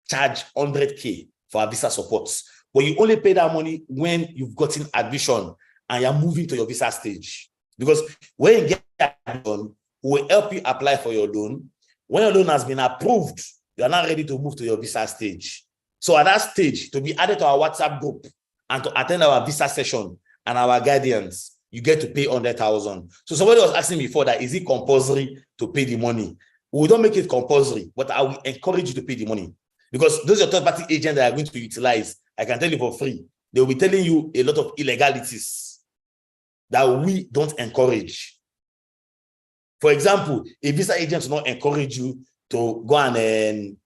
S2: charge 100K for our visa supports, but you only pay that money when you've gotten admission and you're moving to your visa stage. Because when you get admission, we will help you apply for your loan. When your loan has been approved, you are now ready to move to your visa stage. So at that stage, to be added to our WhatsApp group and to attend our visa session and our guidance, you get to pay 100,000. So somebody was asking me before that, is it compulsory to pay the money? We don't make it compulsory, but I will encourage you to pay the money. Because those are third-party agents that are going to utilize, I can tell you for free, they will be telling you a lot of illegalities that we don't encourage. For example, a visa agent will not encourage you to go and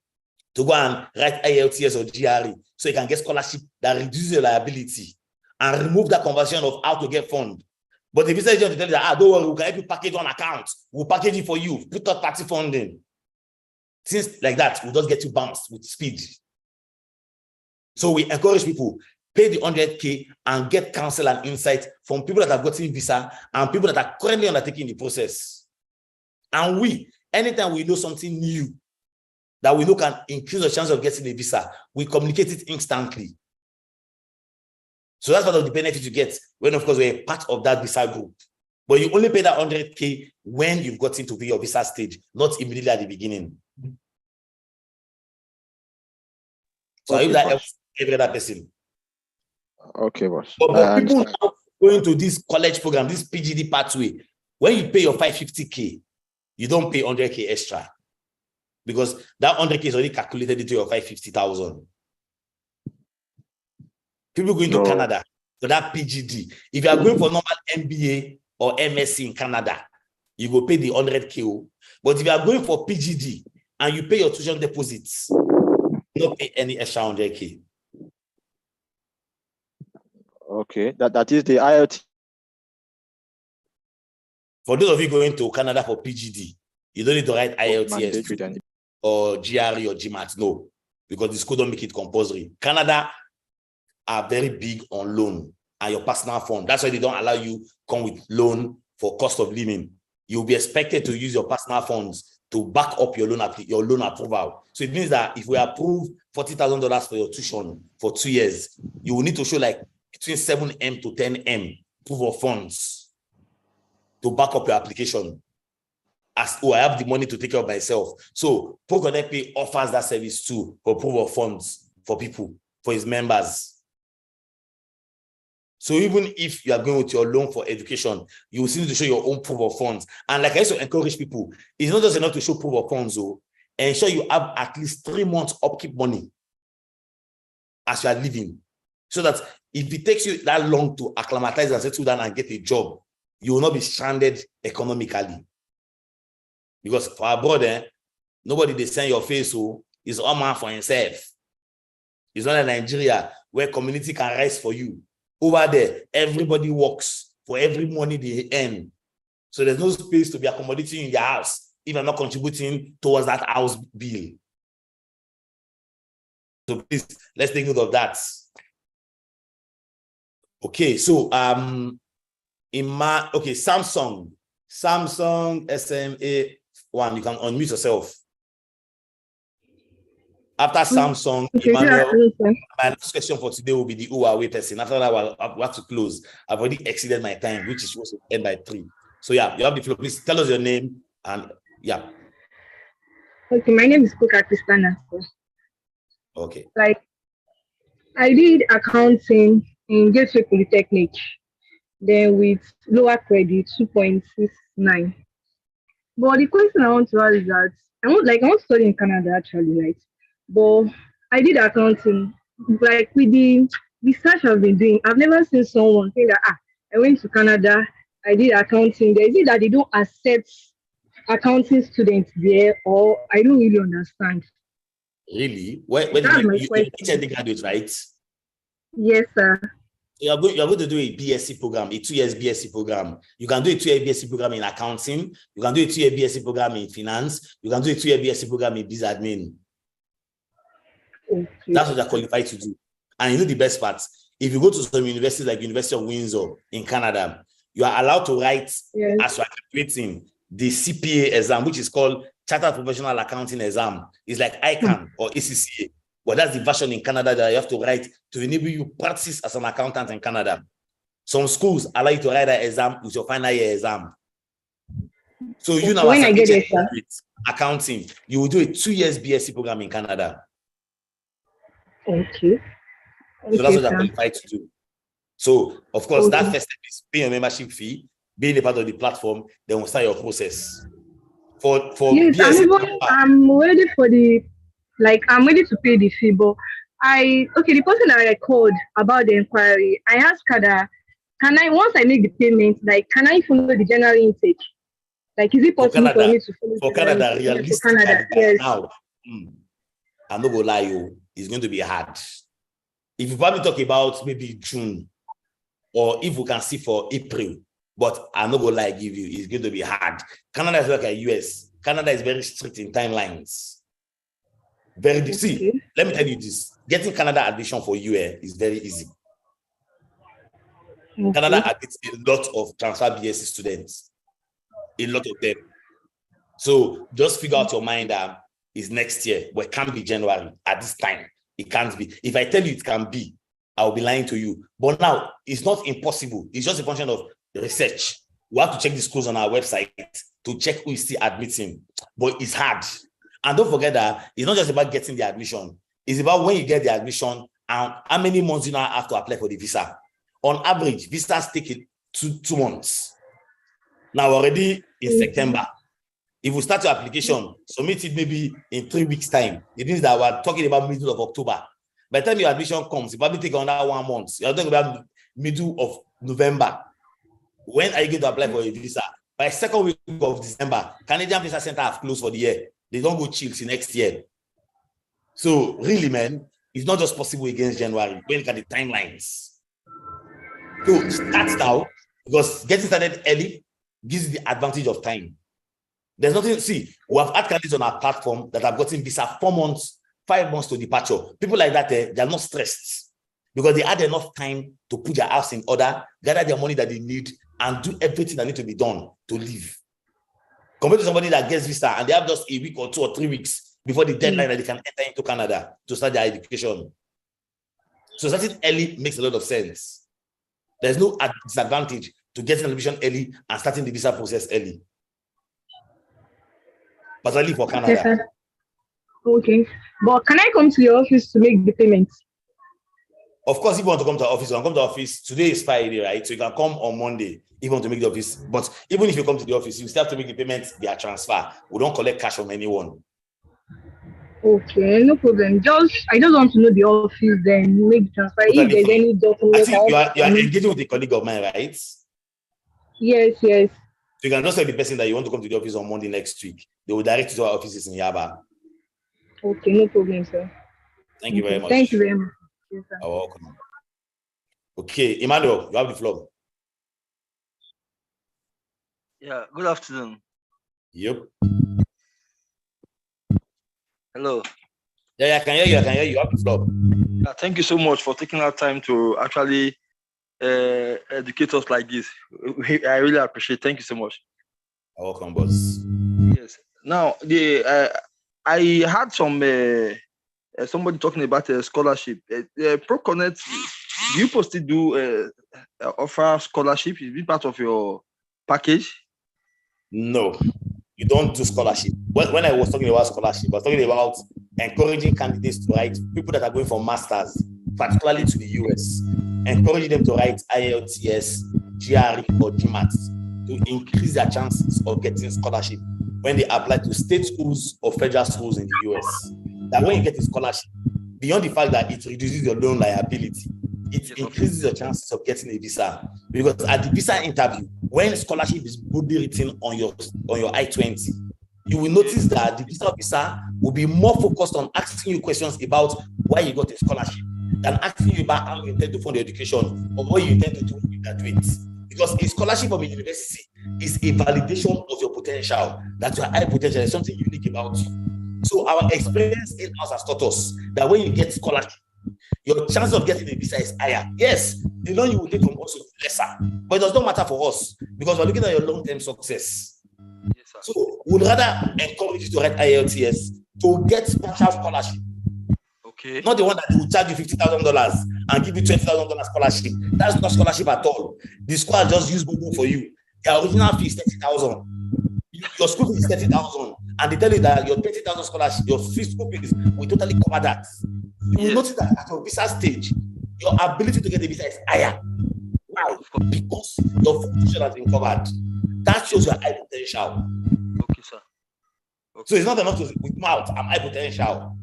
S2: write IELTS or GRE so you can get scholarship that reduces your liability and remove that conversation of how to get fund. But the visa agent will tell you that, don't worry, we can help you package one account. We'll package it for you, put third-party funding. Things like that will just get you bounced with speed. So we encourage people, pay the 100K and get counsel and insight from people that have gotten visa and people that are currently undertaking the process. And anytime we know something new that we know can increase the chance of getting a visa, we communicate it instantly. So that's part of the benefit you get when, of course, we're part of that visa group. But you only pay that 100K when you've gotten to your visa stage, not immediately at the beginning. So
S7: Okay,
S2: I hope that helps every other person.
S7: Okay, boss.
S2: But people now going to this college program, this PGD pathway, when you pay your 550K, you don't pay 100K extra because that 100K is already calculated into your 550,000. People going to Canada, so that PGD. If you are going for normal MBA or MSc in Canada, you go pay the 100K. But if you are going for PGD and you pay your tuition deposits, you don't pay any extra 100K.
S7: Okay, that is the IELTS.
S2: For those of you going to Canada for PGD, you don't need to write IELTS or GRE or GMAT, no, because the school don't make it compulsory. Canada are very big on loan and your personal fund. That's why they don't allow you come with loan for cost of living. You'll be expected to use your personal funds to back up your loan approval. So it means that if we approve $40,000 for your tuition for 2 years, you will need to show like between 7M to 10M proof of funds to back up your application. As I have the money to take care of myself. So ProconnectPAY offers that service too for proof of funds for people, for his members. So even if you are going with your loan for education, you will still need to show your own proof of funds. And like I used to encourage people, it's not just enough to show proof of funds, though. Ensure you have at least 3 months upkeep money as you are living. So that if it takes you that long to acclimatize and settle down and get a job, you will not be stranded economically. Because for abroad, nobody they send your face, so is all man for himself. It's not like Nigeria where community can rise for you. Over there, everybody works for every money they earn. So there's no space to be accommodating in your house if you're not contributing towards that house bill. So please, let's take note of that. Okay, so Samsung SMA1, you can unmute yourself. After Samsung, Emmanuel, my last question for today will be the Huawei person. After that, I'll have to close. I've already exceeded my time, which is supposed to end by 3. So yeah, you have the floor. Please tell us your name and yeah.
S8: Okay, my name is ProconnectPAY.
S2: Okay.
S8: Like, I did accounting in Gateway Polytechnic, then with lower credit, 2.69. But the question I want to ask is that I want to study in Canada actually, right? But I did accounting, like with the research I've been doing, I've never seen someone say that I went to Canada, I did accounting. Is it that they don't accept accounting students there, or I don't really understand?
S2: Really? Where did you graduate, right?
S8: Yes, sir.
S2: You're going to do a BSc program, a 2 years BSc program. You can do a 2 year BSc program in accounting. You can do a 2 year BSc program in finance. You can do a 2 year BSc program in business admin.
S8: Okay.
S2: That's what they're qualified to do. And you know the best part, if you go to some universities like University of Windsor in Canada, you are allowed to write as you are graduating the CPA exam, which is called Chartered Professional Accounting Exam. It's like ICANN or ACCA. But that's the version in Canada that you have to write to enable you practice as an accountant in Canada. Some schools allow you to write that exam with your final year exam. So you now, as an accounting, you will do a 2 years BSc program in Canada.
S8: Okay.
S2: So that's what they're qualified to do. So, of course, that first step is paying your membership fee, being a part of the platform, then we'll start your process. For
S8: yes,
S2: BSc,
S8: I'm ready for I'm ready to pay the fee, but the person that I called about the inquiry, I asked her that, once I make the payment, can I follow the general intake? Is it possible for me to follow
S2: for Canada, realistically,
S8: yes.
S2: Now, I'm not gonna lie, you, it's going to be hard. If you probably talk about maybe June, or if we can see for April, but I'm not gonna lie, give you, it's going to be hard. Canada is like a US. Canada is very strict in timelines. See, let me tell you this. Getting Canada admission for you is very easy. Canada admits a lot of transfer BSc students. A lot of them. So just figure out your mind that it's next year, but it can't be January at this time. It can't be. If I tell you it can be, I'll be lying to you. But now it's not impossible. It's just a function of research. We have to check the schools on our website to check who is still admitting. But it's hard. And don't forget that it's not just about getting the admission. It's about when you get the admission and how many months you now have to apply for the visa. On average, visas take 2 months. Now already in September. If we start your application, submit it maybe in 3 weeks' time. It means that we're talking about middle of October. By the time your admission comes, it probably take another 1 month. You're talking about middle of November. When are you going to apply for a visa? By 2nd week of December, Canadian Visa Center have closed for the year. They don't go chill till next year. So really, man, it's not just possible against January. When you look at the timelines. So start now, because getting started early gives you the advantage of time. There's nothing, see, we have had candidates on our platform that have gotten visa 4 months, 5 months to departure. People like that, they're not stressed because they had enough time to put their house in order, gather their money that they need, and do everything that needs to be done to leave. Compared to somebody that gets visa and they have just a week or 2 or 3 weeks before the deadline that they can enter into Canada to start their education. So starting early makes a lot of sense. There's no disadvantage to getting an admission early and starting the visa process early. Particularly for Canada.
S8: Okay. But can I come to your office to make the payment?
S2: Of course, if you want to come to the office, you can come to the office. Today is Friday, right? So you can come on Monday if you want to make the office. But even if you come to the office, you still have to make the payment via transfer. We don't collect cash from anyone.
S8: Okay, no problem. I just want to know the office, then make the transfer. If there's any document.
S2: I think you are engaging with a colleague of mine, right?
S8: Yes. So
S2: you can just tell the person that you want to come to the office on Monday next week. They will direct you to our offices in Yaba.
S8: Okay, no problem, sir.
S2: Thank you very much.
S8: Thank you very much. Yes, sir.
S2: You're welcome. Okay, Emmanuel, you have the floor.
S9: Yeah, good afternoon.
S2: Yep.
S9: Hello.
S2: Yeah, I can hear you. You have the floor.
S9: Thank you so much for taking our time to actually educate us like this. I really appreciate it. Thank you so much.
S2: You're welcome, boss.
S9: Yes. Now, I had some somebody talking about a scholarship. ProConnect, do you possibly do offer scholarship? Is it part of your package?
S2: No, you don't do scholarship. When I was talking about scholarship, I was talking about encouraging candidates to write, people that are going for masters, particularly to the US, encouraging them to write IELTS, GRE, or GMAT to increase their chances of getting scholarship when they apply to state schools or federal schools in the US. That when you get a scholarship, beyond the fact that it reduces your loan liability, it increases your chances of getting a visa. Because at the visa interview, when scholarship is boldly written on your I-20, you will notice that the visa officer will be more focused on asking you questions about why you got a scholarship than asking you about how you intend to fund your education or what you intend to do when you graduate. Because a scholarship from a university is a validation of your potential, that you are high potential, is something unique about you. So our experience in-house has taught us that when you get scholarship, your chance of getting a visa is higher. Yes, the loan you will take from us will be lesser, but it does not matter for us because we're looking at your long-term success.
S9: Yes, sir.
S2: So we'd rather encourage you to write IELTS to get special scholarship.
S9: Okay.
S2: Not the one that will charge you $50,000 and give you $20,000 scholarship. That's not scholarship at all. The school has just used Google for you. The original fee is $30,000. Your school fee is $30,000, and they tell you that your $20,000 scholarship, your free school fees will totally cover that. You will notice that at your visa stage, your ability to get a visa is higher. Why? Because your foundation has been covered. That shows your high potential.
S9: Okay, sir. Okay.
S2: So it's not enough to with mouth, I'm high potential.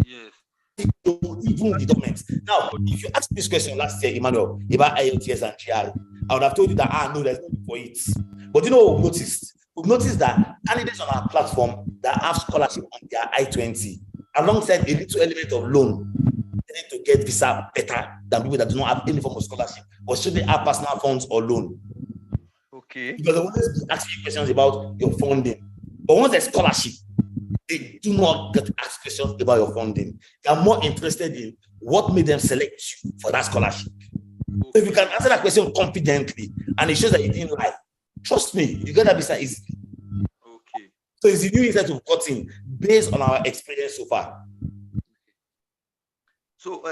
S9: Yes.
S2: Even the document. Now, if you asked this question last year, Emmanuel, about IELTS and GR, I would have told you that no, there's no need for it. But you know what we've noticed? We've noticed that candidates on our platform that have scholarship on their I-20, alongside a little element of loan, they need to get visa better than people that do not have any form of scholarship, or should they have personal funds or loan?
S9: Okay.
S2: Because they always ask you questions about your funding. But once there's scholarship, they do not get to ask questions about your funding. They are more interested in what made them select you for that scholarship. So if you can answer that question confidently and it shows that you didn't lie, trust me, you get that visa easily.
S9: Okay.
S2: So it's a new insight we've gotten based on our experience so far.
S9: So,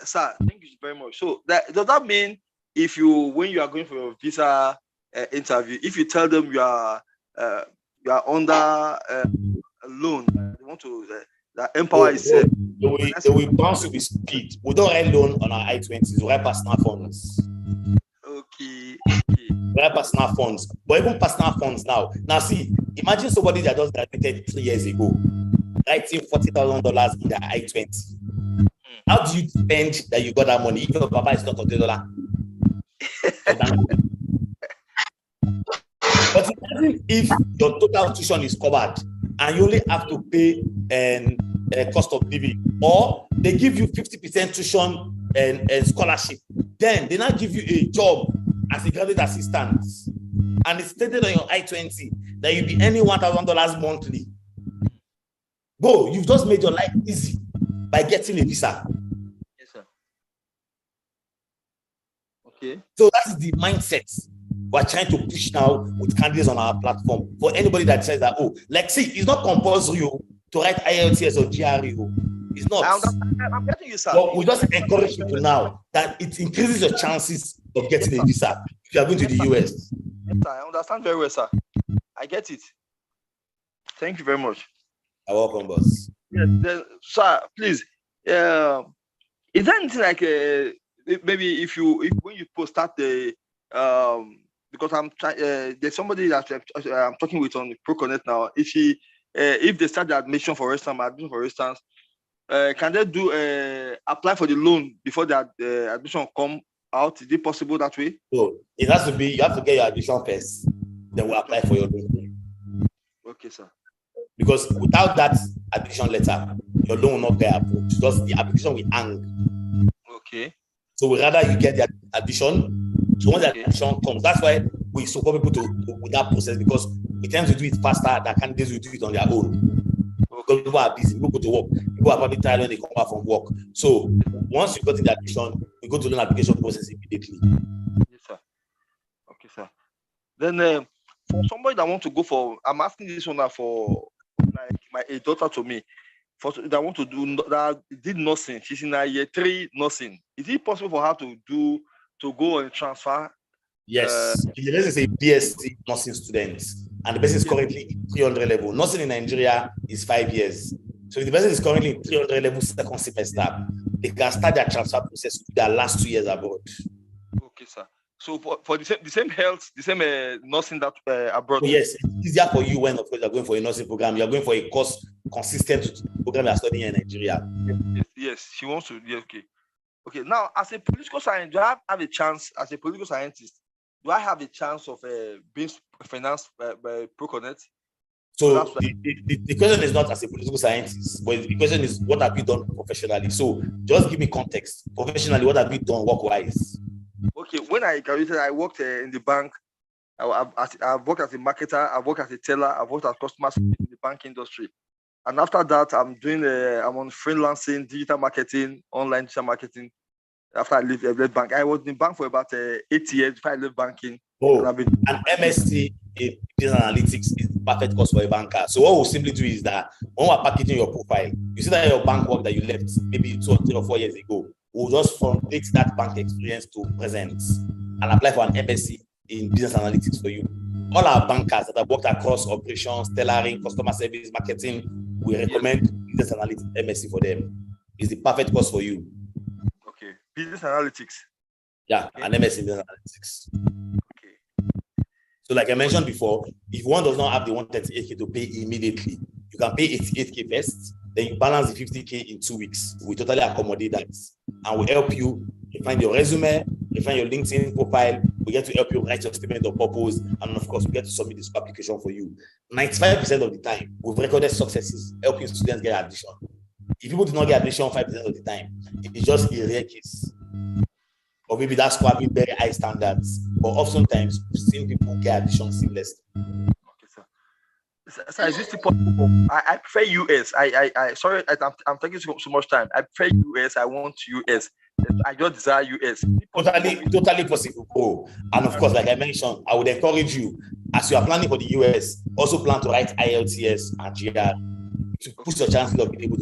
S9: sir, thank you very much. So, does that mean when you are going for your visa interview, if you tell them you are under a loan, they want to empower yourself?
S2: They will bounce with speed. We don't write loan on our I-20s, we write personal funds.
S9: Okay.
S2: We write personal funds. But even personal funds now. Now, see, imagine somebody that just graduated 3 years ago, writing $40,000 in their I-20. How do you spend that you got that money if your papa is not $30? But imagine if your total tuition is covered and you only have to pay a cost of living, or they give you 50% tuition and scholarship, then they now give you a job as a graduate assistant, and it's stated on your I-20 that you'll be earning $1,000 monthly. Go, you've just made your life easy by getting a visa.
S9: Yes, sir. Okay.
S2: So that's the mindset we're trying to push now with candidates on our platform. For anybody that says that, see, it's not compulsory to write IELTS or GRE. It's not.
S9: I'm getting you, sir.
S2: But we just encourage people now that it increases your chances of getting a visa if you are going to the US.
S9: Yes, sir. I understand very well, sir. I get it. Thank you very much.
S2: You're welcome, boss.
S9: Yes, then, sir, please. Is there anything like maybe when you post that because I'm trying, there's somebody that I'm talking with on ProconnectPAY now. If they start the admission, for instance, can they do apply for the loan before that admission come out? Is it possible that way?
S2: So it has to be, you have to get your admission first, then we'll apply for your loan.
S9: Okay, sir.
S2: Because without that admission letter, your loan will not get approved. Just the application will hang.
S9: Okay.
S2: So we rather you get the admission. So once the admission comes, that's why we support people to with that process, because we tend to do it faster than candidates will do it on their own. Because people are busy, people go to work, people are probably tired when they come back from work. So once you got in the admission, we go to the application process immediately.
S9: Yes, sir. Okay, sir. Then for somebody that want to go for, I'm asking this one now for like a daughter to me, for that want to do that did nursing. She's in year 3 nursing. Is it possible for her to go and transfer?
S2: Yes. This is a BSc nursing student, and the person is currently in 300 level. Nursing in Nigeria is 5 years. So if the person is currently in 300 level second semester, they can start their transfer process to their last 2 years abroad.
S9: Okay, sir. So for the same health, the same nursing that abroad.
S2: Oh, yes, it's easier for you when, of course, you're going for a nursing program. You're going for a course consistent with the program you're studying in Nigeria.
S9: Yes, she wants to. Yeah, okay. Okay. Now, as a political scientist, do I have a chance? As a political scientist, do I have a chance of being financed by ProconnectPAY?
S2: So the question is not as a political scientist, but the question is, what have you done professionally? So just give me context. Professionally, what have you done work-wise?
S9: Okay, when I graduated, I worked in the bank. I've worked as a marketer, I've worked as a teller, I've worked as customer service in the bank industry. And after that, I'm on freelancing, digital marketing, online digital marketing. After I left bank, I was in bank for about 8 years before I left banking.
S2: Oh, an MSc in business analytics is the perfect course for a banker. So what we'll simply do is that when we're packaging your profile, you see that your bank work that you left maybe 2 or 3 or 4 years ago, we'll just formulate that bank experience to present and apply for an MSc in business analytics for you. All our bankers that have worked across operations, tailoring, customer service, marketing, we recommend business analytics MSc for them. It's the perfect course for you.
S9: Okay, business analytics.
S2: Yeah, an MSc in business analytics.
S9: Okay.
S2: So like I mentioned before, if one does not have the 138K to pay immediately, you can pay 88K first, then you balance the 50K in 2 weeks. We totally accommodate that. And we help you refine your resume, refine your LinkedIn profile. We get to help you write your statement of purpose. And of course, we get to submit this application for you. 95% of the time, we've recorded successes helping students get admission. If people do not get admission 5% of the time, it's just a rare case. Or maybe that's probably very high standards. But oftentimes, we've seen people get admission seamlessly.
S9: Okay, sir. So is this possible? I prefer US. Sorry, I'm taking so much time. I prefer US. I want US. I just desire US.
S2: Totally possible. Oh, and of course, like I mentioned, I would encourage you, as you are planning for the US, also plan to write IELTS and GR to push your chances of being able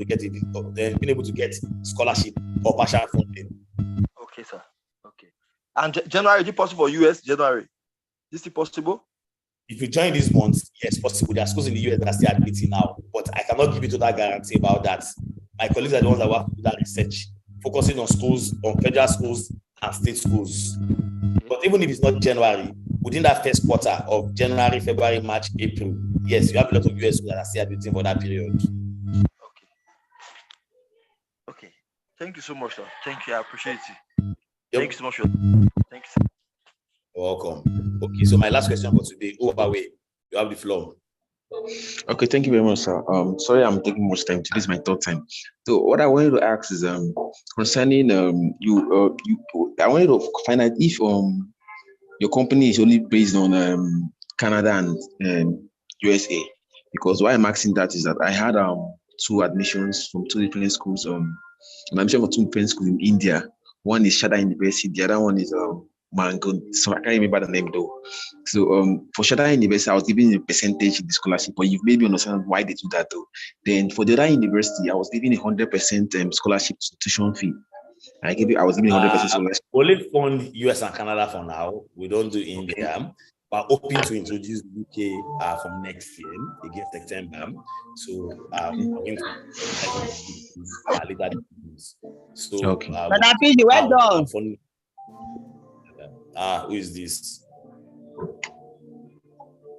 S2: to get scholarship or partial funding.
S9: Okay, sir. Okay. And January, is it possible for US? January, is it possible?
S2: If you join this month, yes, possible. There are schools in the US that are still admitting now, but I cannot give you total guarantee about that. My colleagues are the ones that will have to do that research, focusing on schools, on federal schools and state schools. But even if it's not January, within that first quarter of January, February, March, April, yes, you have a lot of US schools that are still admitting for that period.
S9: Okay. Thank you so much, sir. Thank you. I appreciate it.
S2: Yep.
S9: Thank you so much. Thank you, sir.
S2: You're welcome. Okay, so my last question for today, Huawei, you have the floor.
S3: Okay, thank you very much, sir. Sorry, I'm taking much time. This is my third time. So what I wanted to ask is concerning I wanted to find out if your company is only based on Canada and USA, because why I'm asking that is that I had 2 admissions from 2 different schools. An admission for 2 different schools in India. One is Shada University, the other one is Mango. So I can't remember the name though. So for Shada University, I was given a percentage in the scholarship, but you've made me understand why they do that though. Then for the other university, I was given 100% scholarship tuition fee. I was given 100% scholarship.
S2: Only fund US and Canada for now. We don't do India. Okay. We're hoping to introduce UK from next year again September. So I'm going to later. So
S10: okay. Well done.
S2: Who is this?